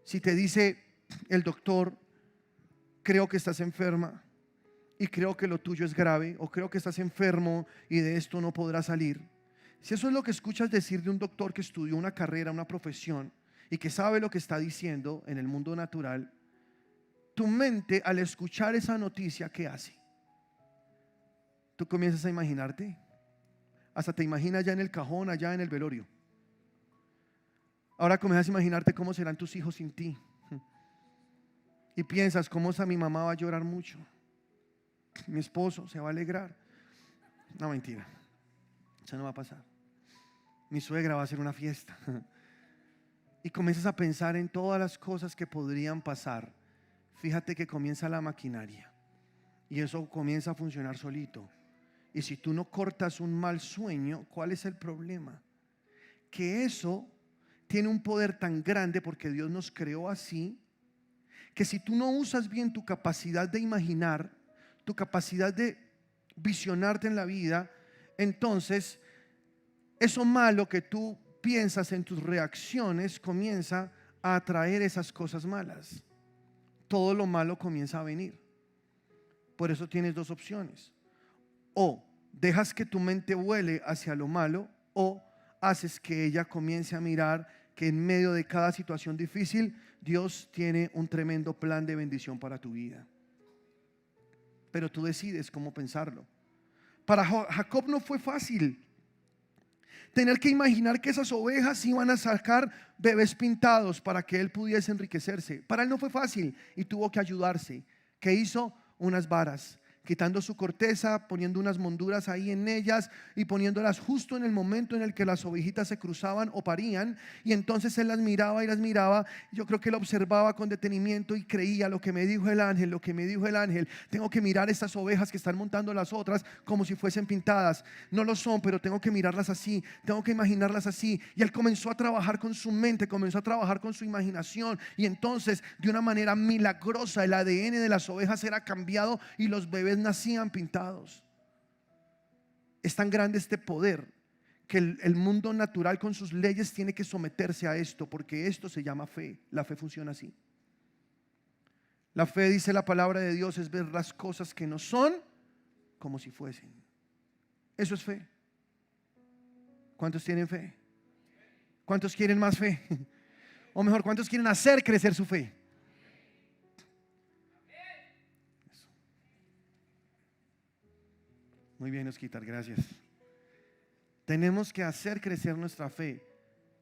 Si te dice el doctor: creo que estás enferma y creo que lo tuyo es grave, o creo que estás enfermo y de esto no podrás salir. Si eso es lo que escuchas decir de un doctor que estudió una carrera, una profesión y que sabe lo que está diciendo en el mundo natural, tu mente, al escuchar esa noticia, ¿qué hace? Tú comienzas a imaginarte, hasta te imaginas ya en el cajón, allá en el velorio. Ahora comienzas a imaginarte cómo serán tus hijos sin ti. Y piensas: ¿cómo mi mamá va a llorar mucho? Mi esposo se va a alegrar. No, mentira, eso no va a pasar. Mi suegra va a hacer una fiesta. Y comienzas a pensar en todas las cosas que podrían pasar. Fíjate que comienza la maquinaria y eso comienza a funcionar solito. Y si tú no cortas un mal sueño, ¿cuál es el problema? Que eso tiene un poder tan grande, porque Dios nos creó así, que si tú no usas bien tu capacidad de imaginar, tu capacidad de visionarte en la vida, entonces eso malo que tú piensas en tus reacciones comienza a atraer esas cosas malas. Todo lo malo comienza a venir. Por eso tienes dos opciones: o dejas que tu mente vuele hacia lo malo, o haces que ella comience a mirar que en medio de cada situación difícil Dios tiene un tremendo plan de bendición para tu vida. Pero tú decides cómo pensarlo. Para Jacob no fue fácil tener que imaginar que esas ovejas iban a sacar bebés pintados para que él pudiese enriquecerse. Para él no fue fácil y tuvo que ayudarse. ¿Qué hizo? Unas varas, quitando su corteza, poniendo unas monduras ahí en ellas y poniéndolas justo en el momento en el que las ovejitas se cruzaban o parían. Y entonces él las miraba y las miraba. Yo creo que él observaba con detenimiento y creía: lo que me dijo el ángel, lo que me dijo el ángel. Tengo que mirar estas ovejas que están montando las otras como si fuesen pintadas. No lo son, pero tengo que mirarlas así, tengo que imaginarlas así. Y él comenzó a trabajar con su mente, comenzó a trabajar con su imaginación. Y entonces, de una manera milagrosa, el ADN de las ovejas era cambiado y los bebés nacían pintados. Es tan grande este poder que el mundo natural con sus leyes tiene que someterse a esto, porque esto se llama fe. La fe funciona así. La fe, dice la palabra de Dios, es ver las cosas que no son como si fuesen. Eso es fe. ¿Cuántos tienen fe? ¿Cuántos quieren más fe? O mejor, ¿cuántos quieren hacer crecer su fe? Muy bien, Osquitar, gracias. Tenemos que hacer crecer nuestra fe,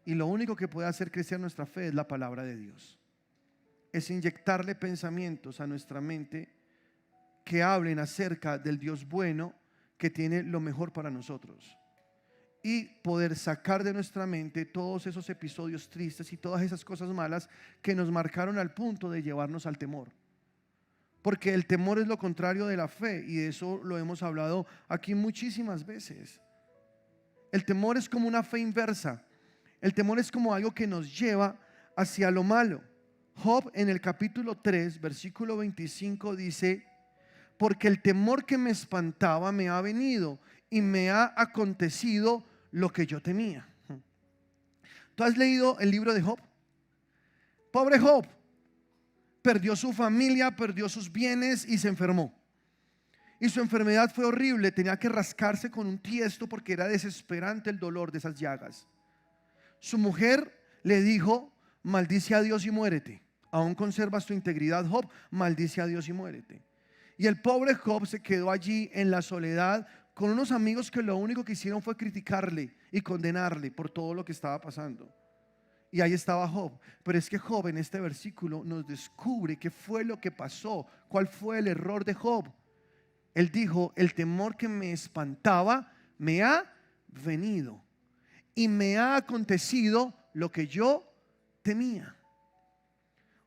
y lo único que puede hacer crecer nuestra fe es la palabra de Dios. Es inyectarle pensamientos a nuestra mente que hablen acerca del Dios bueno, que tiene lo mejor para nosotros, y poder sacar de nuestra mente todos esos episodios tristes y todas esas cosas malas que nos marcaron al punto de llevarnos al temor. Porque el temor es lo contrario de la fe, y de eso lo hemos hablado aquí muchísimas veces. El temor es como una fe inversa. El temor es como algo que nos lleva hacia lo malo. Job, en el capítulo 3, versículo 25, dice: porque el temor que me espantaba me ha venido y me ha acontecido lo que yo temía. ¿Tú has leído el libro de Job? Pobre Job. Perdió su familia, perdió sus bienes y se enfermó. Y su enfermedad fue horrible. Tenía que rascarse con un tiesto porque era desesperante el dolor de esas llagas. Su mujer le dijo: maldice a Dios y muérete. Aún conservas tu integridad, Job. Maldice a Dios y muérete. Y el pobre Job se quedó allí en la soledad con unos amigos que lo único que hicieron fue criticarle y condenarle por todo lo que estaba pasando. Y ahí estaba Job. Pero es que Job, en este versículo, nos descubre qué fue lo que pasó, cuál fue el error de Job. Él dijo: el temor que me espantaba me ha venido y me ha acontecido lo que yo temía.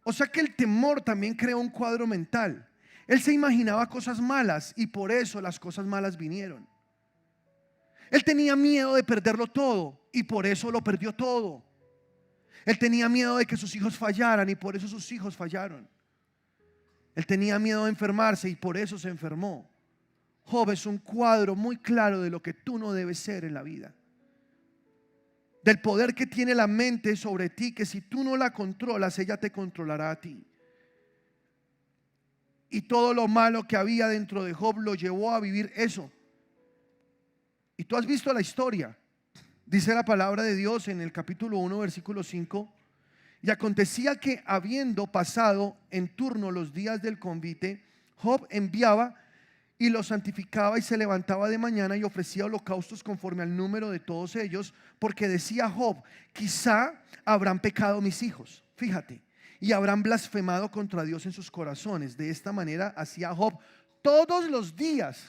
O sea que el temor también creó un cuadro mental. Él se imaginaba cosas malas y por eso las cosas malas vinieron. Él tenía miedo de perderlo todo y por eso lo perdió todo. Él tenía miedo de que sus hijos fallaran y por eso sus hijos fallaron. Él tenía miedo de enfermarse y por eso se enfermó. Job es un cuadro muy claro de lo que tú no debes ser en la vida. Del poder que tiene la mente sobre ti, que si tú no la controlas, ella te controlará a ti. Y todo lo malo que había dentro de Job lo llevó a vivir eso. Y tú has visto la historia. Dice la palabra de Dios en el capítulo 1, versículo 5. Y acontecía que habiendo pasado en turno los días del convite, Job enviaba y los santificaba y se levantaba de mañana y ofrecía holocaustos conforme al número de todos ellos, porque decía Job: quizá habrán pecado mis hijos, fíjate, y habrán blasfemado contra Dios en sus corazones. De esta manera hacía Job todos los días.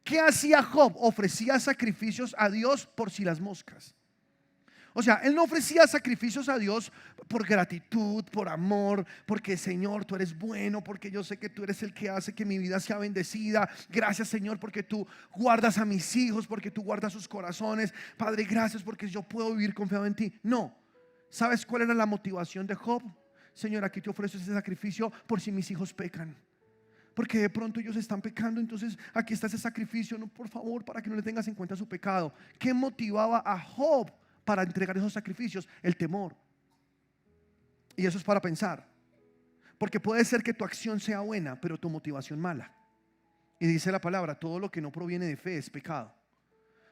¿Qué hacía Job? Ofrecía sacrificios a Dios por si las moscas. O sea, él no ofrecía sacrificios a Dios por gratitud, por amor, porque Señor, tú eres bueno, porque yo sé que tú eres el que hace que mi vida sea bendecida. Gracias, Señor, porque tú guardas a mis hijos, porque tú guardas sus corazones. Padre, gracias porque yo puedo vivir confiado en ti. No. ¿Sabes cuál era la motivación de Job? Señor, aquí te ofrezco ese sacrificio por si mis hijos pecan. Porque de pronto ellos están pecando, entonces aquí está ese sacrificio, no, por favor, para que no le tengas en cuenta su pecado. ¿Qué motivaba a Job para entregar esos sacrificios? El temor. Y eso es para pensar, porque puede ser que tu acción sea buena, pero tu motivación mala. Y dice la palabra: todo lo que no proviene de fe es pecado.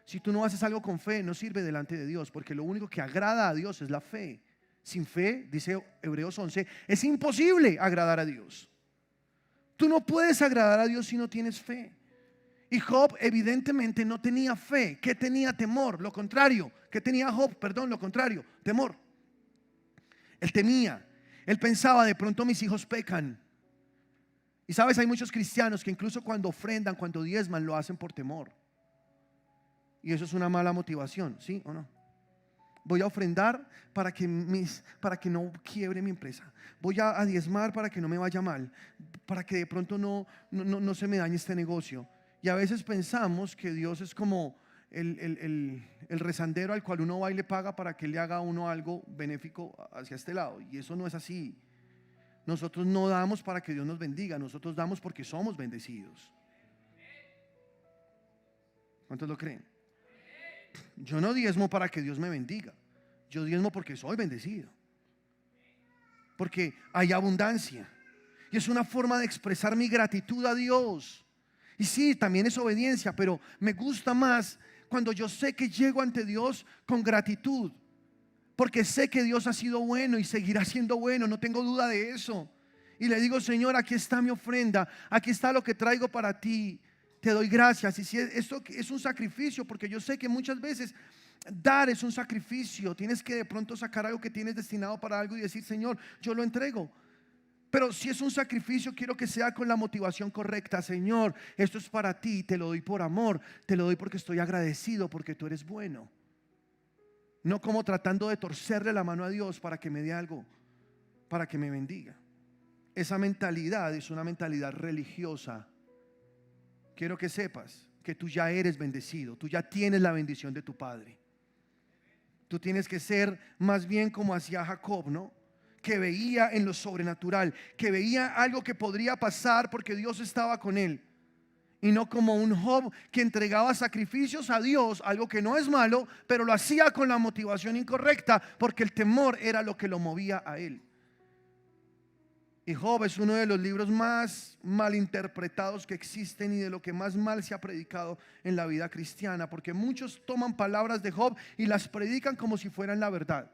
Si tú no haces algo con fe, no sirve delante de Dios, porque lo único que agrada a Dios es la fe. Sin fe, dice Hebreos 11, es imposible agradar a Dios. Tú no puedes agradar a Dios si no tienes fe. Y Job evidentemente no tenía fe. ¿Qué tenía? Temor. Lo contrario. ¿Qué tenía Job? Perdón, lo contrario. Temor. Él temía. Él pensaba: de pronto mis hijos pecan. Y sabes, hay muchos cristianos que incluso cuando ofrendan, cuando diezman, lo hacen por temor. Y eso es una mala motivación, ¿sí o no? Voy a ofrendar para que no quiebre mi empresa. Voy a diezmar para que no me vaya mal, para que de pronto no se me dañe este negocio. Y a veces pensamos que Dios es como el rezandero al cual uno va y le paga para que le haga a uno algo benéfico hacia este lado. Y eso no es así. Nosotros no damos para que Dios nos bendiga, nosotros damos porque somos bendecidos. ¿Cuántos lo creen? Yo no diezmo para que Dios me bendiga. Yo diezmo porque soy bendecido, porque hay abundancia. Y es una forma de expresar mi gratitud a Dios. Y sí, también es obediencia, pero me gusta más cuando yo sé que llego ante Dios con gratitud, porque sé que Dios ha sido bueno y seguirá siendo bueno, no tengo duda de eso. Y le digo: Señor, aquí está mi ofrenda, aquí está lo que traigo para ti. Te doy gracias. Y si esto es un sacrificio, porque yo sé que muchas veces dar es un sacrificio. Tienes que de pronto sacar algo que tienes destinado para algo y decir: Señor, yo lo entrego. Pero si es un sacrificio, quiero que sea con la motivación correcta. Señor, esto es para ti, te lo doy por amor, te lo doy porque estoy agradecido, porque tú eres bueno. No como tratando de torcerle la mano a Dios para que me dé algo, para que me bendiga. Esa mentalidad es una mentalidad religiosa. Quiero que sepas que tú ya eres bendecido, tú ya tienes la bendición de tu Padre. Tú tienes que ser más bien como hacía Jacob, ¿no? Que veía en lo sobrenatural, que veía algo que podría pasar porque Dios estaba con él. Y no como un Job que entregaba sacrificios a Dios, algo que no es malo, pero lo hacía con la motivación incorrecta, porque el temor era lo que lo movía a él. Y Job es uno de los libros más mal interpretados que existen y de lo que más mal se ha predicado en la vida cristiana, porque muchos toman palabras de Job y las predican como si fueran la verdad.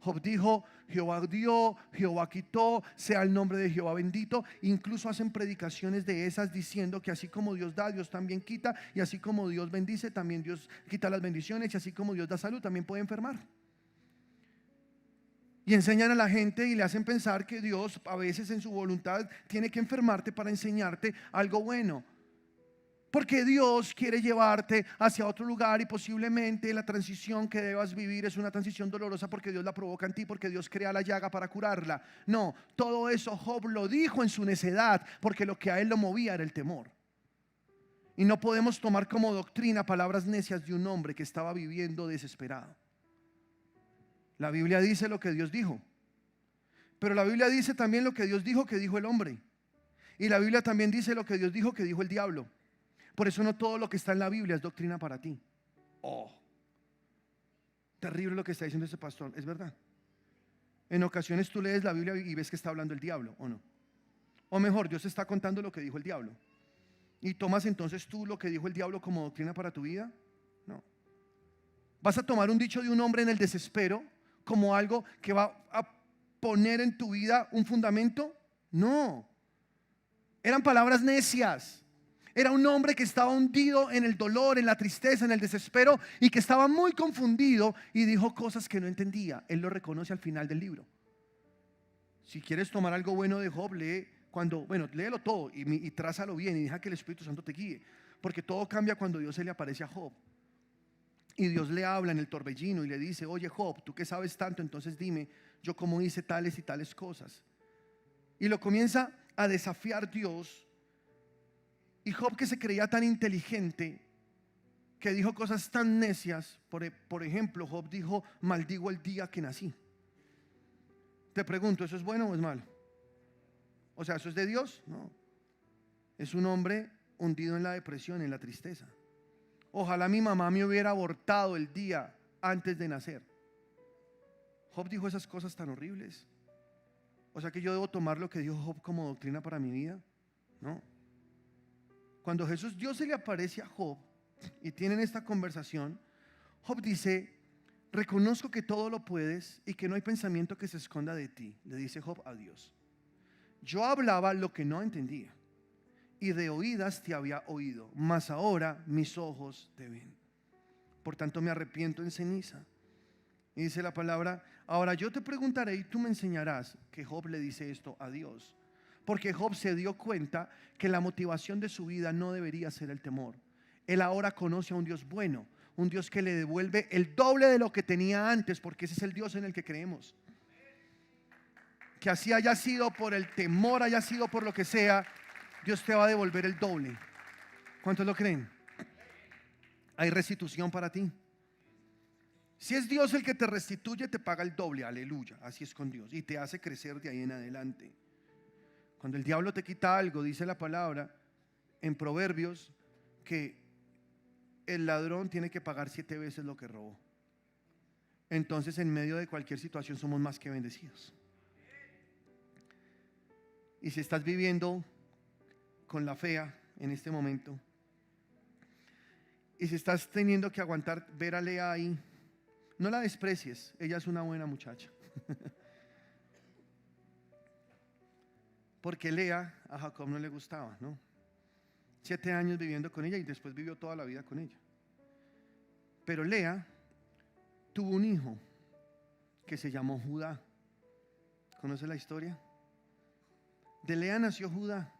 Job dijo: Jehová dio, Jehová quitó, sea el nombre de Jehová bendito. Incluso hacen predicaciones de esas diciendo que así como Dios da, Dios también quita, y así como Dios bendice, también Dios quita las bendiciones, y así como Dios da salud, también puede enfermar. Y enseñan a la gente y le hacen pensar que Dios a veces en su voluntad tiene que enfermarte para enseñarte algo bueno. Porque Dios quiere llevarte hacia otro lugar y posiblemente la transición que debas vivir es una transición dolorosa porque Dios la provoca en ti, porque Dios crea la llaga para curarla. No, todo eso Job lo dijo en su necedad porque lo que a él lo movía era el temor. Y no podemos tomar como doctrina palabras necias de un hombre que estaba viviendo desesperado. La Biblia dice lo que Dios dijo, pero la Biblia dice también lo que Dios dijo que dijo el hombre. Y la Biblia también dice lo que Dios dijo que dijo el diablo. Por eso no todo lo que está en la Biblia es doctrina para ti. Oh, terrible lo que está diciendo ese pastor, es verdad. En ocasiones tú lees la Biblia y ves que está hablando el diablo, ¿o no? O mejor, Dios está contando lo que dijo el diablo. ¿Y tomas entonces tú lo que dijo el diablo como doctrina para tu vida? No. ¿Vas a tomar un dicho de un hombre en el desespero como algo que va a poner en tu vida un fundamento? No. Eran palabras necias. Era un hombre que estaba hundido en el dolor, en la tristeza, en el desespero y que estaba muy confundido y dijo cosas que no entendía. Él lo reconoce al final del libro. Si quieres tomar algo bueno de Job, léelo todo y trázalo bien y deja que el Espíritu Santo te guíe. Porque todo cambia cuando Dios se le aparece a Job. Y Dios le habla en el torbellino y le dice: oye Job, tú que sabes tanto, entonces dime yo cómo hice tales y tales cosas. Y lo comienza a desafiar Dios. Y Job, que se creía tan inteligente, que dijo cosas tan necias. Por ejemplo, Job dijo: maldigo el día que nací. Te pregunto, ¿eso es bueno o es malo? O sea, ¿eso es de Dios? No. Es un hombre hundido en la depresión, en la tristeza. Ojalá mi mamá me hubiera abortado el día antes de nacer. Job dijo esas cosas tan horribles. O sea que yo debo tomar lo que dijo Job como doctrina para mi vida. No. Cuando Dios se le aparece a Job y tienen esta conversación, Job dice: reconozco que todo lo puedes y que no hay pensamiento que se esconda de ti. Le dice Job a Dios: yo hablaba lo que no entendía y de oídas te había oído, mas ahora mis ojos te ven. Por tanto me arrepiento en ceniza. Y dice la palabra: ahora yo te preguntaré y tú me enseñarás. Que Job le dice esto a Dios, porque Job se dio cuenta que la motivación de su vida no debería ser el temor. Él ahora conoce a un Dios bueno, un Dios que le devuelve el doble de lo que tenía antes, porque ese es el Dios en el que creemos. Que así haya sido por el temor, haya sido por lo que sea, Dios te va a devolver el doble. ¿Cuántos lo creen? Hay restitución para ti. Si es Dios el que te restituye, te paga el doble, aleluya. Así es con Dios y te hace crecer de ahí en adelante. Cuando el diablo te quita algo, dice la palabra en Proverbios que el ladrón tiene que pagar 7 veces lo que robó. Entonces, en medio de cualquier situación somos más que bendecidos. Y si estás viviendo con la fea en este momento, y si estás teniendo que aguantar ver a Lea ahí, no la desprecies, ella es una buena muchacha. Porque Lea a Jacob no le gustaba, ¿no? 7 años viviendo con ella y después vivió toda la vida con ella. Pero Lea tuvo un hijo que se llamó Judá. ¿Conoce la historia? De Lea nació Judá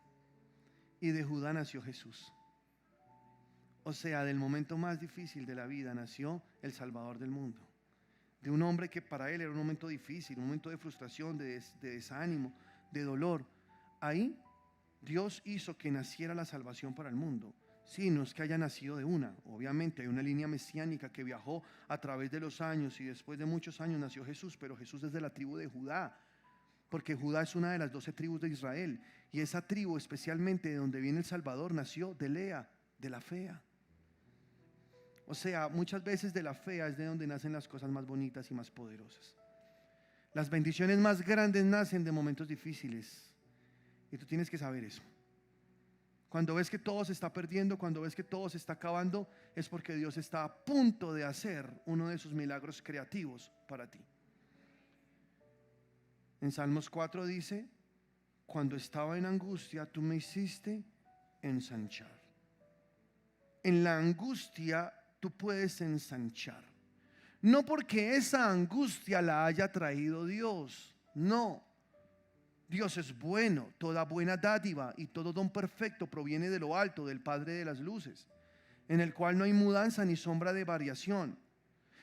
y de Judá nació Jesús. O sea, del momento más difícil de la vida nació el Salvador del mundo. De un hombre que para él era un momento difícil, un momento de frustración, de desánimo, de dolor. Ahí Dios hizo que naciera la salvación para el mundo. Sí, no es que haya nacido de una. Obviamente hay una línea mesiánica que viajó a través de los años y después de muchos años nació Jesús, pero Jesús es de la tribu de Judá, porque Judá es una de las 12 tribus de Israel. Y esa tribu, especialmente de donde viene el Salvador, nació de Lea, de la fea. O sea, muchas veces de la fea es de donde nacen las cosas más bonitas y más poderosas. Las bendiciones más grandes nacen de momentos difíciles. Y tú tienes que saber eso. Cuando ves que todo se está perdiendo, cuando ves que todo se está acabando, es porque Dios está a punto de hacer uno de sus milagros creativos para ti. En Salmos 4 dice: cuando estaba en angustia, tú me hiciste ensanchar. En la angustia tú puedes ensanchar. No porque esa angustia la haya traído Dios, no. Dios es bueno, toda buena dádiva y todo don perfecto proviene de lo alto, del Padre de las luces, en el cual no hay mudanza ni sombra de variación.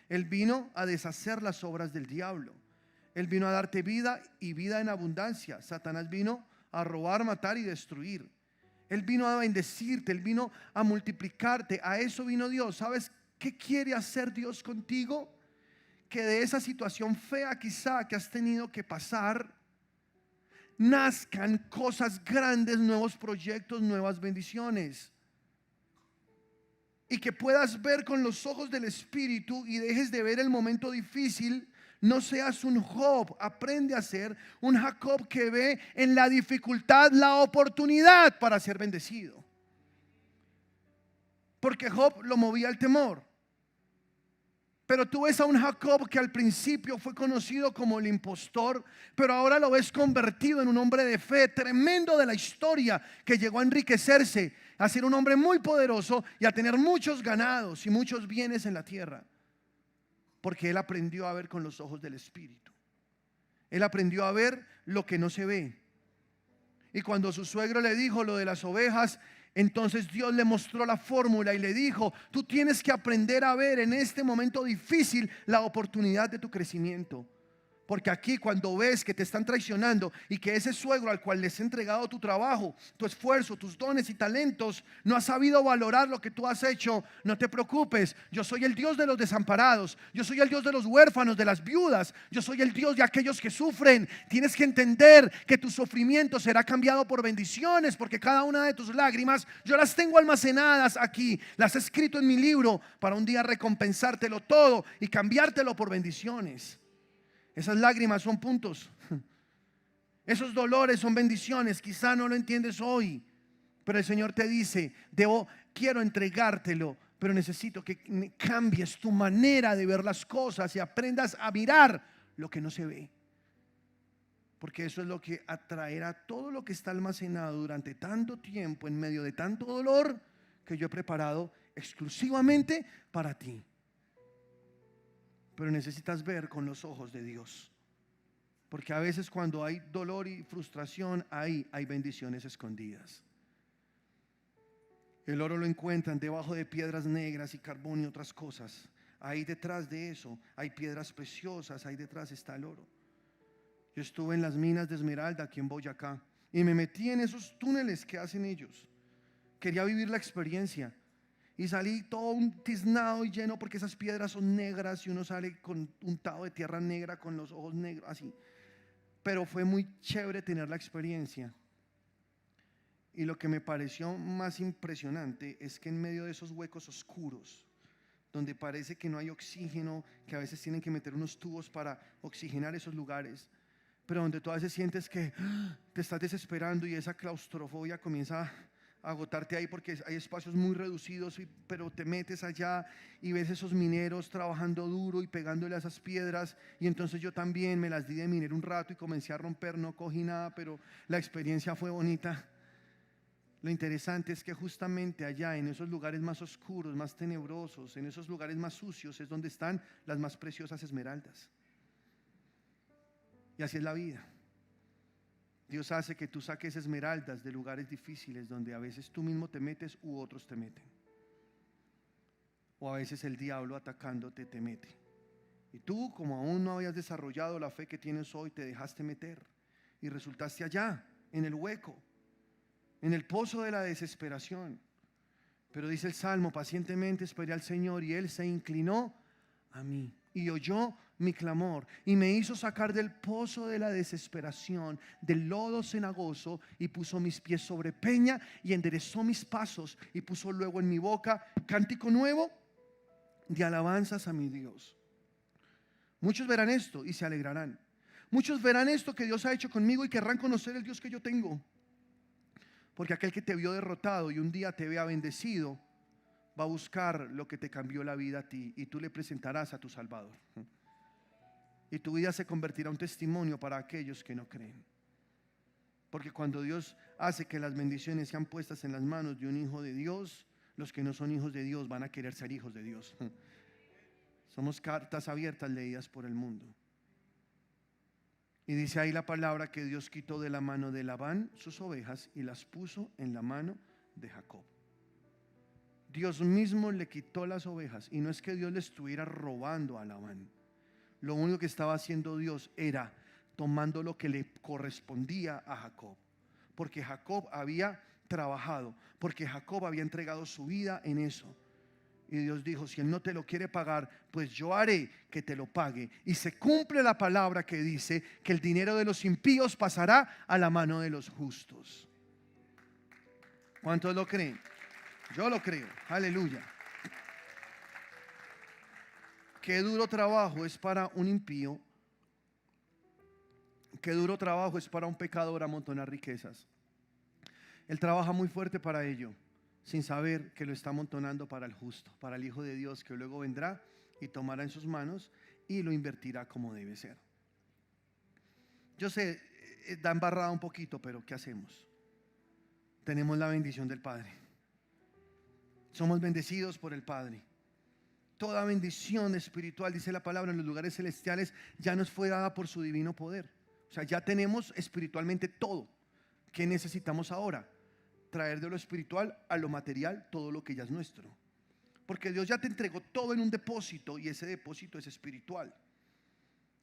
Él vino a deshacer las obras del diablo. Él vino a darte vida y vida en abundancia. Satanás vino a robar, matar y destruir. Él vino a bendecirte, Él vino a multiplicarte. A eso vino Dios. ¿Sabes qué quiere hacer Dios contigo? Que de esa situación fea quizá que has tenido que pasar, nazcan cosas grandes, nuevos proyectos, nuevas bendiciones. Y que puedas ver con los ojos del Espíritu y dejes de ver el momento difícil. No seas un Job, aprende a ser un Jacob que ve en la dificultad la oportunidad para ser bendecido. Porque Job lo movía el temor. Pero tú ves a un Jacob que al principio fue conocido como el impostor, pero ahora lo ves convertido en un hombre de fe tremendo de la historia, que llegó a enriquecerse, a ser un hombre muy poderoso y a tener muchos ganados y muchos bienes en la tierra. Porque él aprendió a ver con los ojos del Espíritu. Él aprendió a ver lo que no se ve. Y cuando su suegro le dijo lo de las ovejas, entonces Dios le mostró la fórmula y le dijo: tú tienes que aprender a ver en este momento difícil la oportunidad de tu crecimiento. Porque aquí, cuando ves que te están traicionando y que ese suegro al cual les has entregado tu trabajo, tu esfuerzo, tus dones y talentos, no ha sabido valorar lo que tú has hecho, no te preocupes. Yo soy el Dios de los desamparados. Yo soy el Dios de los huérfanos, de las viudas. Yo soy el Dios de aquellos que sufren. Tienes que entender que tu sufrimiento será cambiado por bendiciones, porque cada una de tus lágrimas yo las tengo almacenadas aquí. Las he escrito en mi libro para un día recompensártelo todo y cambiártelo por bendiciones. Esas lágrimas son puntos. Esos dolores son bendiciones. Quizá no lo entiendes hoy, pero el Señor te dice: quiero entregártelo, pero necesito que cambies tu manera de ver las cosas y aprendas a mirar lo que no se ve. Porque eso es lo que atraerá todo lo que está almacenado durante tanto tiempo en medio de tanto dolor que yo he preparado exclusivamente para ti. Pero necesitas ver con los ojos de Dios. Porque a veces cuando hay dolor y frustración, ahí hay bendiciones escondidas. El oro lo encuentran debajo de piedras negras y carbón y otras cosas. Ahí detrás de eso hay piedras preciosas, ahí detrás está el oro. Yo estuve en las minas de esmeralda aquí en Boyacá y me metí en esos túneles que hacen ellos. Quería vivir la experiencia. Y salí todo un tiznado y lleno, porque esas piedras son negras y uno sale con untado de tierra negra, con los ojos negros, así. Pero fue muy chévere tener la experiencia. Y lo que me pareció más impresionante es que en medio de esos huecos oscuros, donde parece que no hay oxígeno, que a veces tienen que meter unos tubos para oxigenar esos lugares, pero donde tú a veces sientes que te estás desesperando y esa claustrofobia comienza a agotarte ahí, porque hay espacios muy reducidos, pero te metes allá y ves esos mineros trabajando duro y pegándole a esas piedras. Y entonces yo también me las di de minero un rato y comencé a romper, no cogí nada, pero la experiencia fue bonita. Lo interesante es que justamente allá, en esos lugares más oscuros, más tenebrosos, en esos lugares más sucios, es donde están las más preciosas esmeraldas. Y así es la vida. Dios hace que tú saques esmeraldas de lugares difíciles donde a veces tú mismo te metes u otros te meten. O a veces el diablo atacándote te mete. Y tú, como aún no habías desarrollado la fe que tienes hoy, te dejaste meter y resultaste allá, en el hueco, en el pozo de la desesperación. Pero dice el Salmo: pacientemente esperé al Señor y Él se inclinó a mí y oyó mi clamor y me hizo sacar del pozo de la desesperación, del lodo cenagoso, y puso mis pies sobre peña y enderezó mis pasos y puso luego en mi boca cántico nuevo de alabanzas a mi Dios. Muchos verán esto y se alegrarán. Muchos verán esto que Dios ha hecho conmigo y querrán conocer el Dios que yo tengo. Porque aquel que te vio derrotado y un día te vea bendecido, va a buscar lo que te cambió la vida a ti, y tú le presentarás a tu Salvador. Y tu vida se convertirá en un testimonio para aquellos que no creen. Porque cuando Dios hace que las bendiciones sean puestas en las manos de un hijo de Dios, los que no son hijos de Dios van a querer ser hijos de Dios. Somos cartas abiertas leídas por el mundo. Y dice ahí la palabra que Dios quitó de la mano de Labán sus ovejas y las puso en la mano de Jacob. Dios mismo le quitó las ovejas, y no es que Dios le estuviera robando a Labán. Lo único que estaba haciendo Dios era tomando lo que le correspondía a Jacob, porque Jacob había trabajado, porque Jacob había entregado su vida en eso. Y Dios dijo: si él no te lo quiere pagar, pues yo haré que te lo pague. Y se cumple la palabra que dice que el dinero de los impíos pasará a la mano de los justos. ¿Cuántos lo creen? Yo lo creo. Aleluya. Qué duro trabajo es para un impío. Qué duro trabajo es para un pecador amontonar riquezas. Él trabaja muy fuerte para ello, sin saber que lo está amontonando para el justo, para el Hijo de Dios, que luego vendrá y tomará en sus manos y lo invertirá como debe ser. Yo sé, da embarrada un poquito, pero ¿qué hacemos? Tenemos la bendición del Padre. Somos bendecidos por el Padre. Toda bendición espiritual, dice la palabra, en los lugares celestiales ya nos fue dada por su divino poder. O sea, ya tenemos espiritualmente todo. ¿Qué necesitamos ahora? Traer de lo espiritual a lo material todo lo que ya es nuestro. Porque Dios ya te entregó todo en un depósito, y ese depósito es espiritual.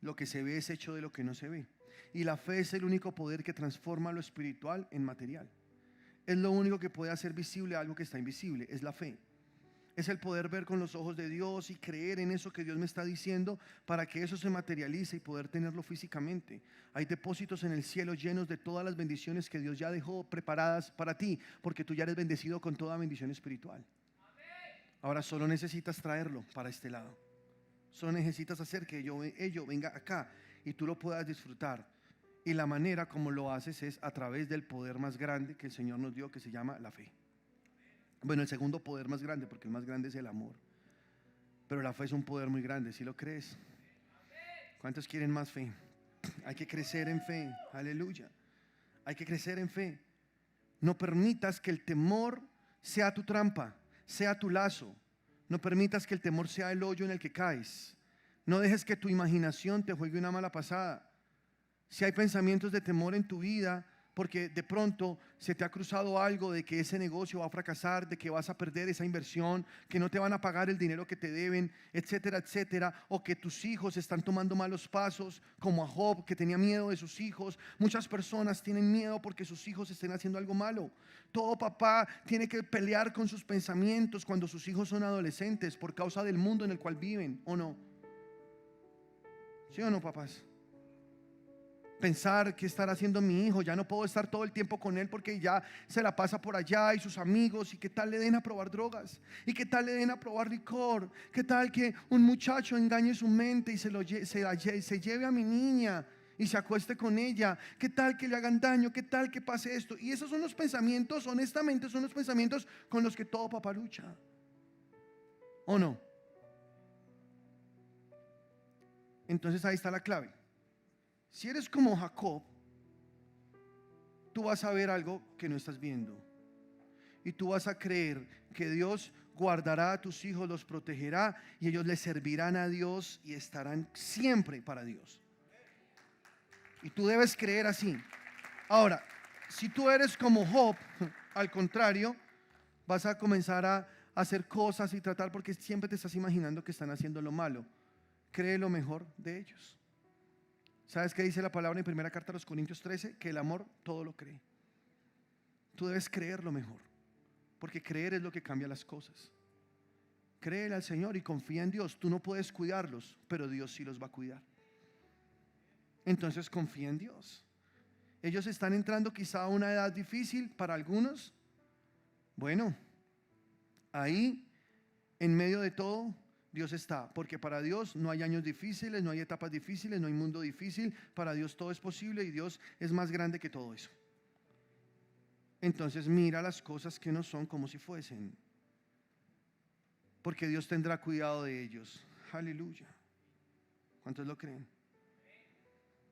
Lo que se ve es hecho de lo que no se ve. Y la fe es el único poder que transforma lo espiritual en material. Es lo único que puede hacer visible algo que está invisible, es la fe. Es el poder ver con los ojos de Dios y creer en eso que Dios me está diciendo, para que eso se materialice y poder tenerlo físicamente. Hay depósitos en el cielo llenos de todas las bendiciones que Dios ya dejó preparadas para ti, porque tú ya eres bendecido con toda bendición espiritual. Ahora solo necesitas traerlo para este lado. Solo necesitas hacer que ello venga acá y tú lo puedas disfrutar. Y la manera como lo haces es a través del poder más grande que el Señor nos dio, que se llama la fe. Bueno, el segundo poder más grande, porque el más grande es el amor. Pero la fe es un poder muy grande, ¿sí lo crees? ¿Cuántos quieren más fe? Hay que crecer en fe, aleluya. Hay que crecer en fe. No permitas que el temor sea tu trampa, sea tu lazo. No permitas que el temor sea el hoyo en el que caes. No dejes que tu imaginación te juegue una mala pasada. Si hay pensamientos de temor en tu vida, porque de pronto se te ha cruzado algo de que ese negocio va a fracasar, de que vas a perder esa inversión, que no te van a pagar el dinero que te deben, etcétera, etcétera, o que tus hijos están tomando malos pasos, como a Job, que tenía miedo de sus hijos. Muchas personas tienen miedo porque sus hijos estén haciendo algo malo. Todo papá tiene que pelear con sus pensamientos cuando sus hijos son adolescentes por causa del mundo en el cual viven, ¿o no? ¿Sí o no, papás? Pensar qué estará haciendo mi hijo, ya no puedo estar todo el tiempo con él porque ya se la pasa por allá y sus amigos, y qué tal le den a probar drogas, y qué tal le den a probar licor, qué tal que un muchacho engañe su mente y se lleve a mi niña y se acueste con ella, qué tal que le hagan daño, qué tal que pase esto. Y esos son los pensamientos, honestamente son los pensamientos con los que todo papá lucha, ¿o no? Entonces ahí está la clave. Si eres como Jacob, tú vas a ver algo que no estás viendo, y tú vas a creer que Dios guardará a tus hijos, los protegerá, y ellos le servirán a Dios y estarán siempre para Dios. Y tú debes creer así. Ahora, si tú eres como Job, al contrario, vas a comenzar a hacer cosas y tratar, porque siempre te estás imaginando que están haciendo lo malo. Cree lo mejor de ellos. ¿Sabes qué dice la palabra en primera carta a los Corintios 13? Que el amor todo lo cree. Tú debes creer lo mejor, porque creer es lo que cambia las cosas. Créele al Señor y confía en Dios. Tú no puedes cuidarlos, pero Dios sí los va a cuidar. Entonces confía en Dios. Ellos están entrando quizá a una edad difícil para algunos. Bueno, ahí en medio de todo Dios está, porque para Dios no hay años difíciles, no hay etapas difíciles, no hay mundo difícil. Para Dios todo es posible, y Dios es más grande que todo eso. Entonces mira las cosas que no son como si fuesen, porque Dios tendrá cuidado de ellos. Aleluya. ¿Cuántos lo creen?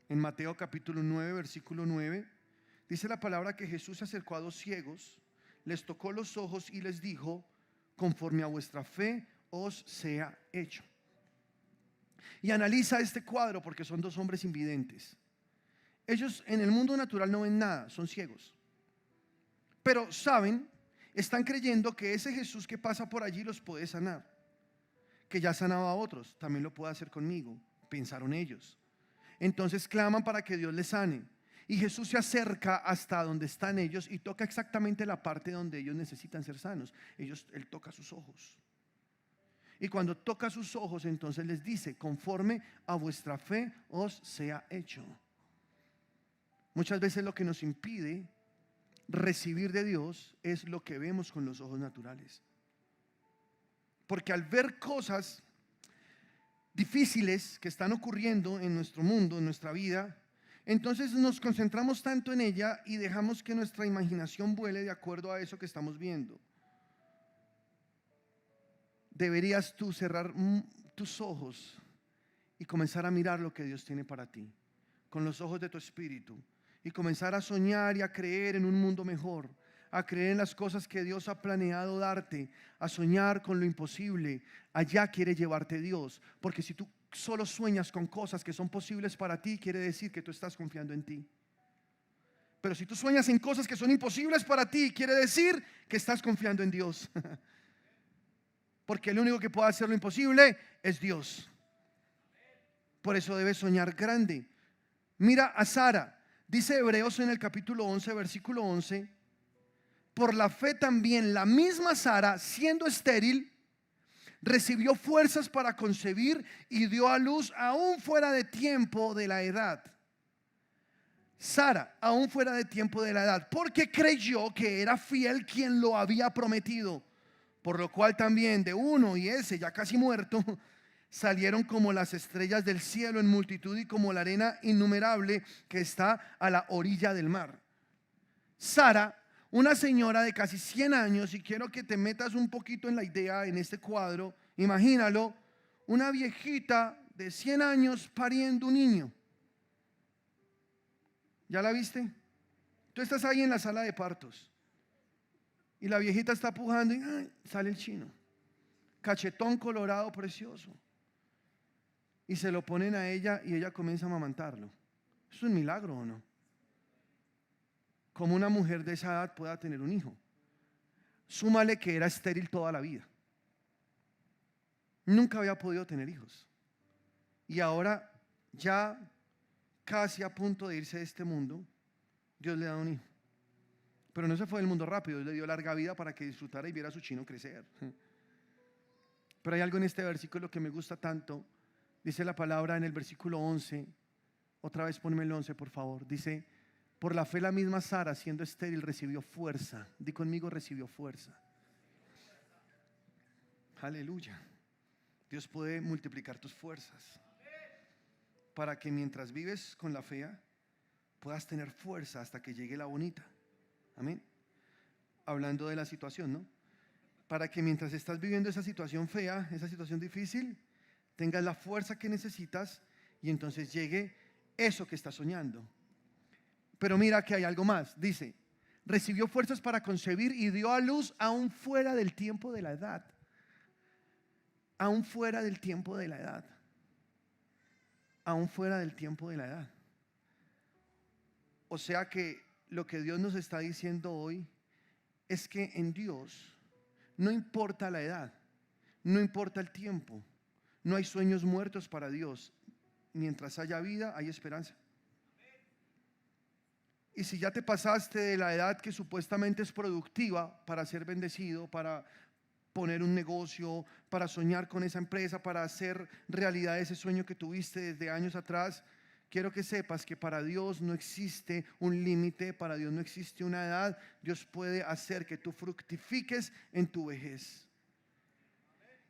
En Mateo capítulo 9, versículo 9, dice la palabra que Jesús se acercó a dos ciegos, les tocó los ojos y les dijo: conforme a vuestra fe os sea hecho. Y analiza este cuadro, porque son dos hombres invidentes. Ellos en el mundo natural no ven nada, son ciegos. Pero saben, están creyendo que ese Jesús que pasa por allí los puede sanar. Que ya sanaba a otros, también lo puede hacer conmigo, pensaron ellos. Entonces claman para que Dios les sane. Y Jesús se acerca hasta donde están ellos y toca exactamente la parte donde ellos necesitan ser sanos. Él toca sus ojos. Y cuando toca sus ojos, entonces les dice: conforme a vuestra fe os sea hecho. Muchas veces lo que nos impide recibir de Dios es lo que vemos con los ojos naturales. Porque al ver cosas difíciles que están ocurriendo en nuestro mundo, en nuestra vida, entonces nos concentramos tanto en ella y dejamos que nuestra imaginación vuele de acuerdo a eso que estamos viendo. Deberías tú cerrar tus ojos y comenzar a mirar lo que Dios tiene para ti, con los ojos de tu espíritu, y comenzar a soñar y a creer en un mundo mejor, a creer en las cosas que Dios ha planeado darte, a soñar con lo imposible. Allá quiere llevarte Dios, porque si tú solo sueñas con cosas que son posibles para ti, quiere decir que tú estás confiando en ti. Pero si tú sueñas en cosas que son imposibles para ti, quiere decir que estás confiando en Dios. Porque el único que puede hacer lo imposible es Dios. Por eso debes soñar grande. Mira a Sara. Dice Hebreos en el capítulo 11, versículo 11: por la fe también la misma Sara, siendo estéril, recibió fuerzas para concebir y dio a luz aún fuera de tiempo de la edad. Sara, aún fuera de tiempo de la edad, porque creyó que era fiel quien lo había prometido, por lo cual también de uno, y ese ya casi muerto, salieron como las estrellas del cielo en multitud y como la arena innumerable que está a la orilla del mar. Sara, una señora de casi 100 años, y quiero que te metas un poquito en la idea en este cuadro. Imagínalo, una viejita de 100 años pariendo un niño. ¿Ya la viste? Tú estás ahí en la sala de partos y la viejita está pujando y sale el chino, cachetón colorado precioso, y se lo ponen a ella y ella comienza a amamantarlo. ¿Es un milagro o no? Como una mujer de esa edad pueda tener un hijo. Súmale que era estéril toda la vida, nunca había podido tener hijos, y ahora ya casi a punto de irse de este mundo, Dios le da un hijo. Pero no se fue del mundo rápido, Dios le dio larga vida para que disfrutara y viera a su chino crecer. Pero hay algo en este versículo que me gusta tanto. Dice la palabra en el versículo 11, otra vez ponme el 11 por favor. Dice: por la fe la misma Sara, siendo estéril, recibió fuerza. Di conmigo: recibió fuerza. Aleluya. Dios puede multiplicar tus fuerzas para que mientras vives con la fea puedas tener fuerza hasta que llegue la bonita. Amén. Hablando de la situación, ¿no? Para que mientras estás viviendo esa situación fea, esa situación difícil, tengas la fuerza que necesitas y entonces llegue eso que estás soñando. Pero mira que hay algo más. Dice: recibió fuerzas para concebir y dio a luz aún fuera del tiempo de la edad. Aún fuera del tiempo de la edad. Aún fuera del tiempo de la edad. O sea que lo que Dios nos está diciendo hoy es que en Dios no importa la edad, no importa el tiempo, no hay sueños muertos para Dios. Mientras haya vida, hay esperanza. Y si ya te pasaste de la edad que supuestamente es productiva para ser bendecido, para poner un negocio, para soñar con esa empresa, para hacer realidad ese sueño que tuviste desde años atrás, quiero que sepas que para Dios no existe un límite, para Dios no existe una edad. Dios puede hacer que tú fructifiques en tu vejez.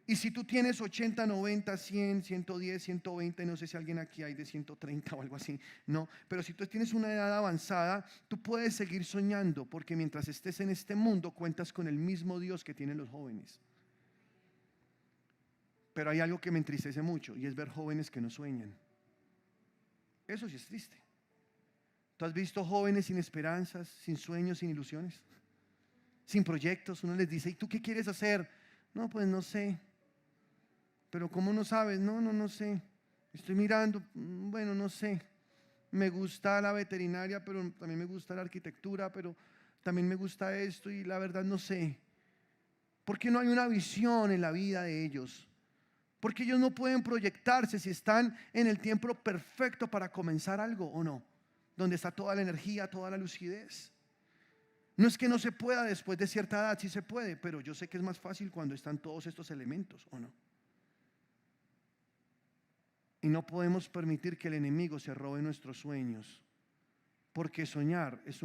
Y si tú tienes 80, 90, 100, 110, 120, no sé si alguien aquí hay de 130 o algo así, no, pero si tú tienes una edad avanzada, tú puedes seguir soñando, porque mientras estés en este mundo cuentas con el mismo Dios que tienen los jóvenes. Pero hay algo que me entristece mucho y es ver jóvenes que no sueñan. Eso sí es triste. ¿Tú has visto jóvenes sin esperanzas, sin sueños, sin ilusiones, sin proyectos? Uno les dice: ¿y tú qué quieres hacer? No, pues no sé. Pero ¿cómo no sabes? No sé. Estoy mirando, bueno, no sé. me gusta la veterinaria, pero también me gusta la arquitectura, pero también me gusta esto y la verdad no sé. Porque no hay una visión en la vida de ellos. Porque ellos no pueden proyectarse si están en el tiempo perfecto para comenzar algo o no. Donde está toda la energía, toda la lucidez. No es que no se pueda después de cierta edad, sí se puede, pero yo sé que es más fácil cuando están todos estos elementos o no. Y no podemos permitir que el enemigo se robe nuestros sueños. Porque soñar es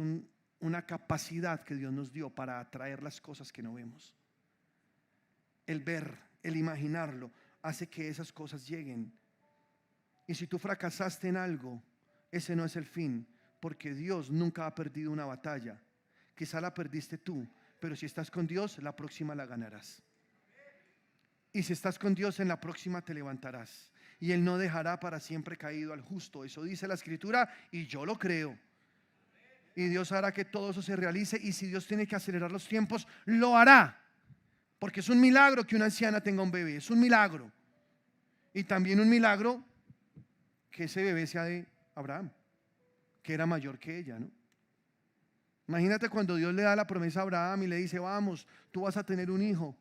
una capacidad que Dios nos dio para atraer las cosas que no vemos. El ver, el imaginarlo, hace que esas cosas lleguen. Y si tú fracasaste en algo, ese no es el fin, porque Dios nunca ha perdido una batalla. Quizá la perdiste tú, pero si estás con Dios, la próxima la ganarás. Y si estás con Dios, en la próxima te levantarás. Y Él no dejará para siempre caído al justo. Eso dice la Escritura y yo lo creo. Y Dios hará que todo eso se realice. Y si Dios tiene que acelerar los tiempos, lo hará. Porque es un milagro que una anciana tenga un bebé. Es un milagro. Y también un milagro que ese bebé sea de Abraham, que era mayor que ella, ¿no? Imagínate cuando Dios le da la promesa a Abraham y le dice, vamos, tú vas a tener un hijo.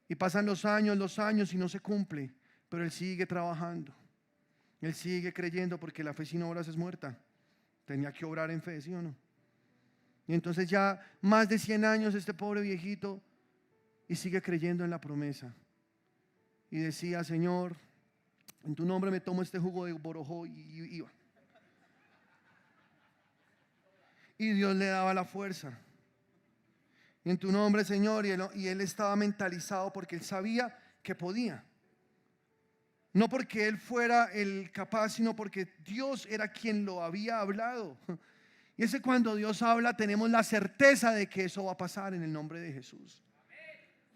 Y pasan los años y no se cumple. Pero él sigue trabajando. Él sigue creyendo porque la fe sin obras es muerta. Tenía que obrar en fe, ¿sí o no? Y entonces ya más de 100 años este pobre viejito y sigue creyendo en la promesa. Y decía, Señor, en tu nombre me tomo este jugo de borojó y iba. Y Dios le daba la fuerza. Y en tu nombre, Señor, y él estaba mentalizado porque él sabía que podía. No porque él fuera el capaz, sino porque Dios era quien lo había hablado. Y ese cuando Dios habla tenemos la certeza de que eso va a pasar en el nombre de Jesús.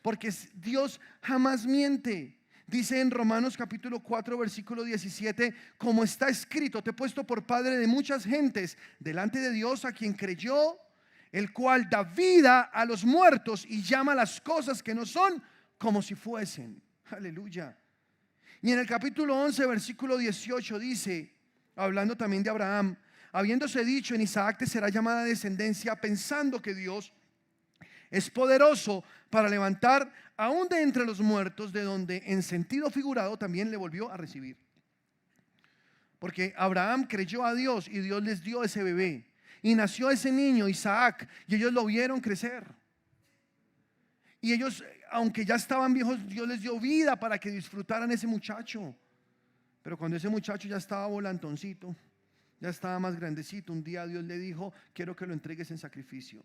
Porque Dios jamás miente. Dice en Romanos capítulo 4 versículo 17, como está escrito, te he puesto por padre de muchas gentes delante de Dios a quien creyó, el cual da vida a los muertos y llama las cosas que no son como si fuesen. Aleluya. Y en el capítulo 11 versículo 18 dice, hablando también de Abraham, habiéndose dicho en Isaac te será llamada descendencia, pensando que Dios es poderoso para levantar aún de entre los muertos, de donde en sentido figurado también le volvió a recibir. Porque Abraham creyó a Dios y Dios les dio ese bebé. Y nació ese niño, Isaac, y ellos lo vieron crecer. Y ellos, aunque ya estaban viejos, Dios les dio vida para que disfrutaran ese muchacho. Pero cuando ese muchacho ya estaba volantoncito, ya estaba más grandecito, un día Dios le dijo, quiero que lo entregues en sacrificio.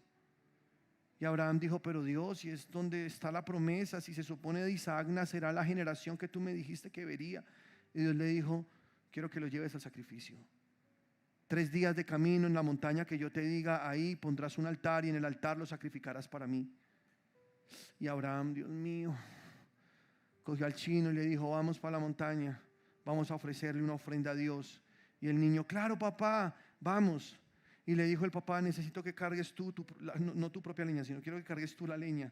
Y Abraham dijo, pero Dios, si es donde está la promesa, si se supone de Isaac nacerá la generación que tú me dijiste que vería. Y Dios le dijo, quiero que lo lleves al sacrificio. 3 días de camino en la montaña que yo te diga, ahí pondrás un altar y en el altar lo sacrificarás para mí. Y Abraham, Dios mío, cogió al chino y le dijo, vamos para la montaña, vamos a ofrecerle una ofrenda a Dios. Y el niño, claro papá, vamos. Y le dijo el papá, necesito que cargues tú, no tu propia leña, sino quiero que cargues tú la leña.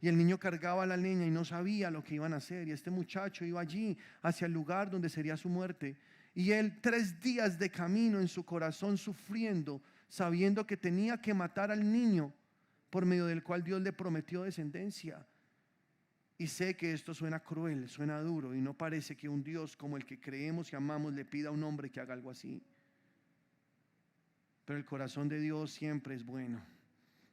Y el niño cargaba la leña y no sabía lo que iban a hacer. Y este muchacho iba allí hacia el lugar donde sería su muerte. Y él 3 días de camino en su corazón sufriendo, sabiendo que tenía que matar al niño por medio del cual Dios le prometió descendencia. Y sé que esto suena cruel, suena duro y no parece que un Dios como el que creemos y amamos le pida a un hombre que haga algo así. Pero el corazón de Dios siempre es bueno,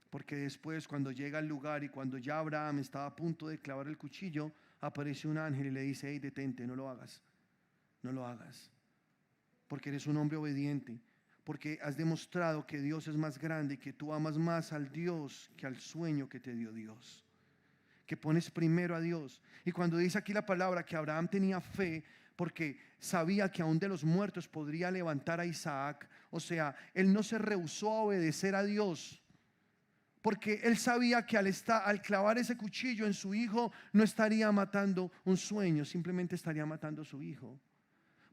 porque después cuando llega al lugar y cuando ya Abraham estaba a punto de clavar el cuchillo, aparece un ángel y le dice, hey, detente, no lo hagas, no lo hagas, porque eres un hombre obediente, porque has demostrado que Dios es más grande y que tú amas más al Dios que al sueño que te dio Dios, que pones primero a Dios. Y cuando dice aquí la palabra que Abraham tenía fe, porque sabía que aún de los muertos podría levantar a Isaac, o sea, él no se rehusó a obedecer a Dios, porque él sabía que al clavar ese cuchillo en su hijo no estaría matando un sueño, simplemente estaría matando a su hijo.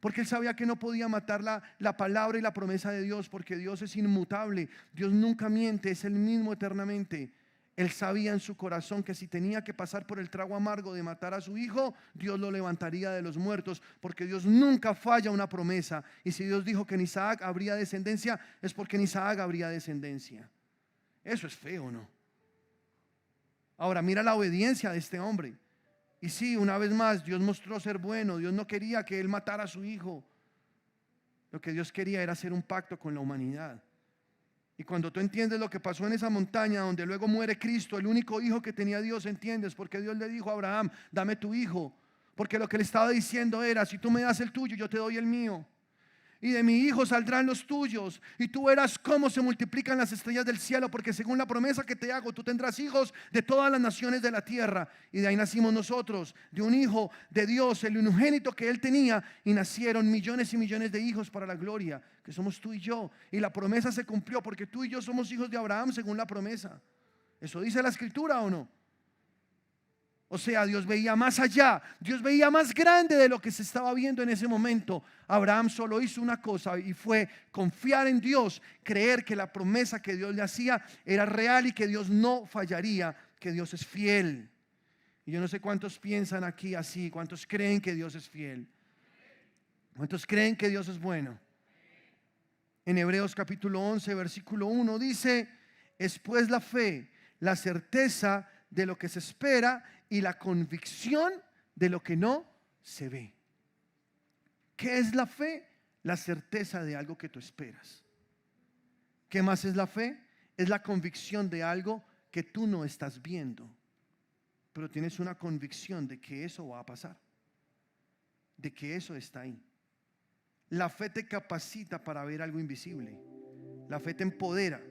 Porque él sabía que no podía matar la palabra y la promesa de Dios, porque Dios es inmutable, Dios nunca miente, es el mismo eternamente. Él sabía en su corazón que si tenía que pasar por el trago amargo de matar a su hijo, Dios lo levantaría de los muertos, porque Dios nunca falla una promesa. Y si Dios dijo que en Isaac habría descendencia, es porque en Isaac habría descendencia. Eso es feo, ¿no? Ahora mira la obediencia de este hombre. Y sí, una vez más, Dios mostró ser bueno. Dios no quería que él matara a su hijo. Lo que Dios quería era hacer un pacto con la humanidad. Y cuando tú entiendes lo que pasó en esa montaña donde luego muere Cristo, el único hijo que tenía Dios, entiendes porque Dios le dijo a Abraham: dame tu hijo, porque lo que le estaba diciendo era: si tú me das el tuyo, yo te doy el mío, y de mi hijo saldrán los tuyos, y tú verás cómo se multiplican las estrellas del cielo, porque según la promesa que te hago, tú tendrás hijos de todas las naciones de la tierra. Y de ahí nacimos nosotros, de un hijo de Dios, el unigénito que él tenía, y nacieron millones y millones de hijos para la gloria, que somos tú y yo. Y la promesa se cumplió, porque tú y yo somos hijos de Abraham según la promesa. ¿Eso dice la escritura o no? O sea, Dios veía más allá, Dios veía más grande de lo que se estaba viendo en ese momento. Abraham solo hizo una cosa, y fue confiar en Dios, creer que la promesa que Dios le hacía era real y que Dios no fallaría, que Dios es fiel. Y yo no sé cuántos piensan aquí así, cuántos creen que Dios es fiel, cuántos creen que Dios es bueno. En Hebreos capítulo 11, versículo 1 dice: es pues la fe, la certeza de lo que se espera y la convicción de lo que no se ve. ¿Qué es la fe? La certeza de algo que tú esperas. ¿Qué más es la fe? Es la convicción de algo que tú no estás viendo, pero tienes una convicción de que eso va a pasar, de que eso está ahí. La fe te capacita para ver algo invisible. La fe te empodera.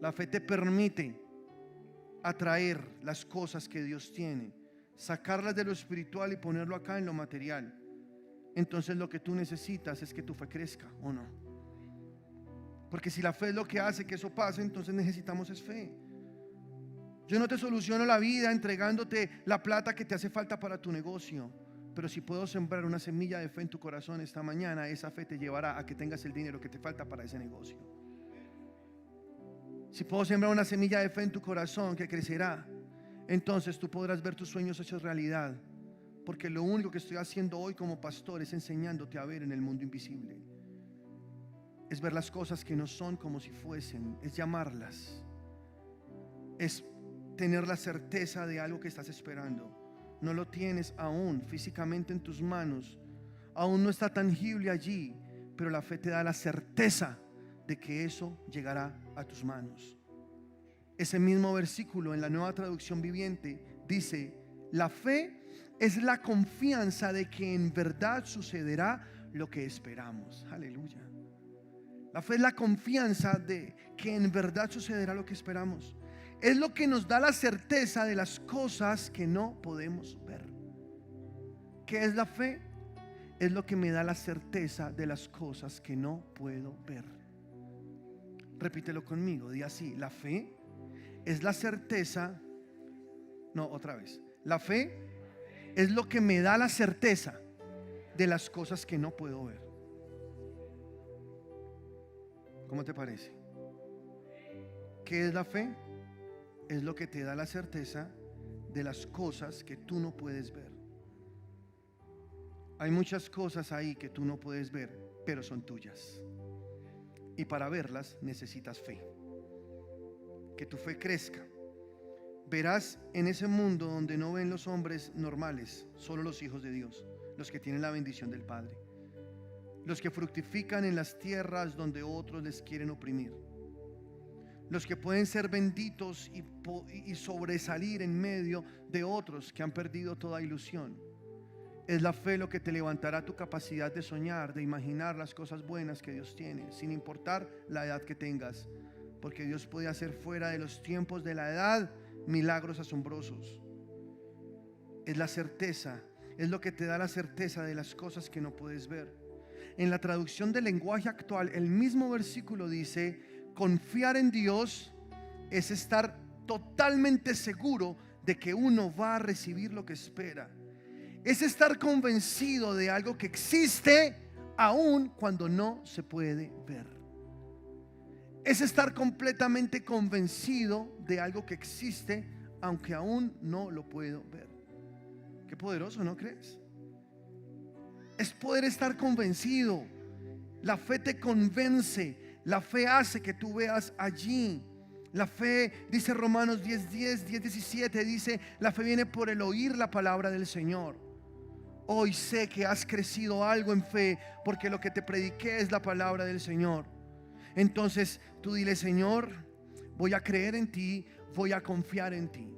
La fe te permite atraer las cosas que Dios tiene, sacarlas de lo espiritual y ponerlo acá en lo material. Entonces lo que tú necesitas es que tu fe crezca, ¿o no? Porque si la fe es lo que hace que eso pase, entonces necesitamos es fe. Yo no te soluciono la vida entregándote la plata que te hace falta para tu negocio, pero si puedo sembrar una semilla de fe en tu corazón esta mañana, esa fe te llevará a que tengas el dinero que te falta para ese negocio. Si puedo sembrar una semilla de fe en tu corazón que crecerá, entonces tú podrás ver tus sueños hechos realidad. Porque lo único que estoy haciendo hoy como pastor es enseñándote a ver en el mundo invisible. Es ver las cosas que no son como si fuesen, es llamarlas, es tener la certeza de algo que estás esperando. No lo tienes aún físicamente en tus manos, aún no está tangible allí, pero la fe te da la certeza de que eso llegará a tus manos. Ese mismo versículo en la Nueva Traducción Viviente dice: la fe es la confianza de que en verdad sucederá lo que esperamos. Aleluya. La fe es la confianza de que en verdad sucederá lo que esperamos. Es lo que nos da la certeza de las cosas que no podemos ver. ¿Qué es la fe? Es lo que me da la certeza de las cosas que no puedo ver. Repítelo conmigo, di así: la fe es la certeza. No, otra vez. La fe es lo que me da la certeza de las cosas que no puedo ver. ¿Cómo te parece? ¿Qué es la fe? Es lo que te da la certeza de las cosas que tú no puedes ver. Hay muchas cosas ahí que tú no puedes ver, pero son tuyas. Y para verlas necesitas fe. Que tu fe crezca. Verás en ese mundo donde no ven los hombres normales, solo los hijos de Dios, los que tienen la bendición del Padre, los que fructifican en las tierras donde otros les quieren oprimir, los que pueden ser benditos y sobresalir en medio de otros que han perdido toda ilusión. Es la fe lo que te levantará tu capacidad de soñar, de imaginar las cosas buenas que Dios tiene, sin importar la edad que tengas, porque Dios puede hacer fuera de los tiempos de la edad milagros asombrosos. Es la certeza, es lo que te da la certeza de las cosas que no puedes ver. En la traducción del lenguaje actual, el mismo versículo dice: confiar en Dios es estar totalmente seguro de que uno va a recibir lo que espera. Es estar convencido de algo que existe aun cuando no se puede ver. es estar completamente convencido de algo que existe, aunque aún no lo puedo ver. Qué poderoso, ¿no crees? Es poder estar convencido. La fe te convence. La fe hace que tú veas allí. La fe, dice Romanos 10:17, dice: la fe viene por el oír la palabra del Señor. Hoy sé que has crecido algo en fe, porque lo que te prediqué es la palabra del Señor. Entonces tú dile: Señor, voy a creer en ti, voy a confiar en ti.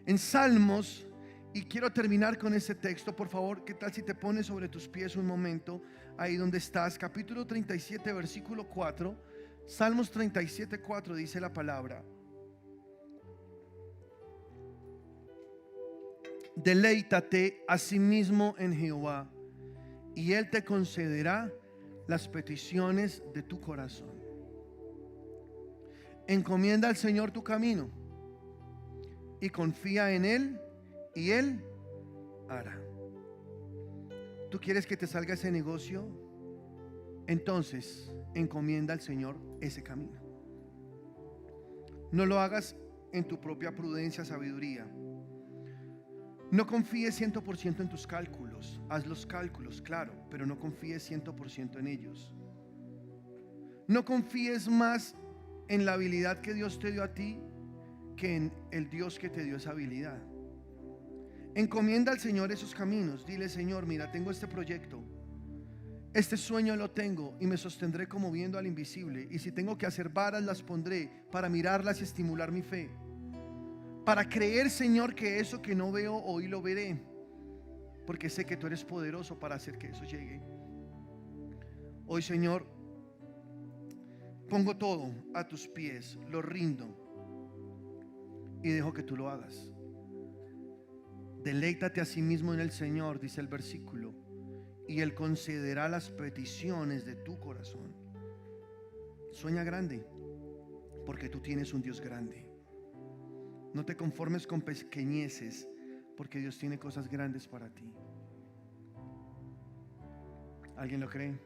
En Salmos, y quiero terminar con este texto, por favor, ¿qué tal si te pones sobre tus pies un momento, ahí donde estás? Capítulo 37, versículo 4. Salmos 37, 4 dice la palabra: deleítate a sí mismo en Jehová, y Él te concederá las peticiones de tu corazón. Encomienda al Señor tu camino y confía en Él, y Él hará. ¿Tú quieres que te salga ese negocio? Entonces encomienda al Señor ese camino. No lo hagas en tu propia prudencia, sabiduría. No confíes 100% en tus cálculos. Haz los cálculos, claro, pero no confíes 100% en ellos. No confíes más en la habilidad que Dios te dio a ti que en el Dios que te dio esa habilidad. Encomienda al Señor esos caminos. Dile: Señor, mira, tengo este proyecto, este sueño lo tengo, y me sostendré como viendo al invisible. Y si tengo que hacer varas, las pondré para mirarlas y estimular mi fe, para creer, Señor, que eso que no veo hoy lo veré, porque sé que tú eres poderoso para hacer que eso llegue. Hoy, Señor, pongo todo a tus pies, lo rindo y dejo que tú lo hagas. Deleítate a sí mismo en el Señor, dice el versículo, y Él concederá las peticiones de tu corazón. Sueña grande, porque tú tienes un Dios grande. No te conformes con pequeñeces, porque Dios tiene cosas grandes para ti. ¿Alguien lo cree?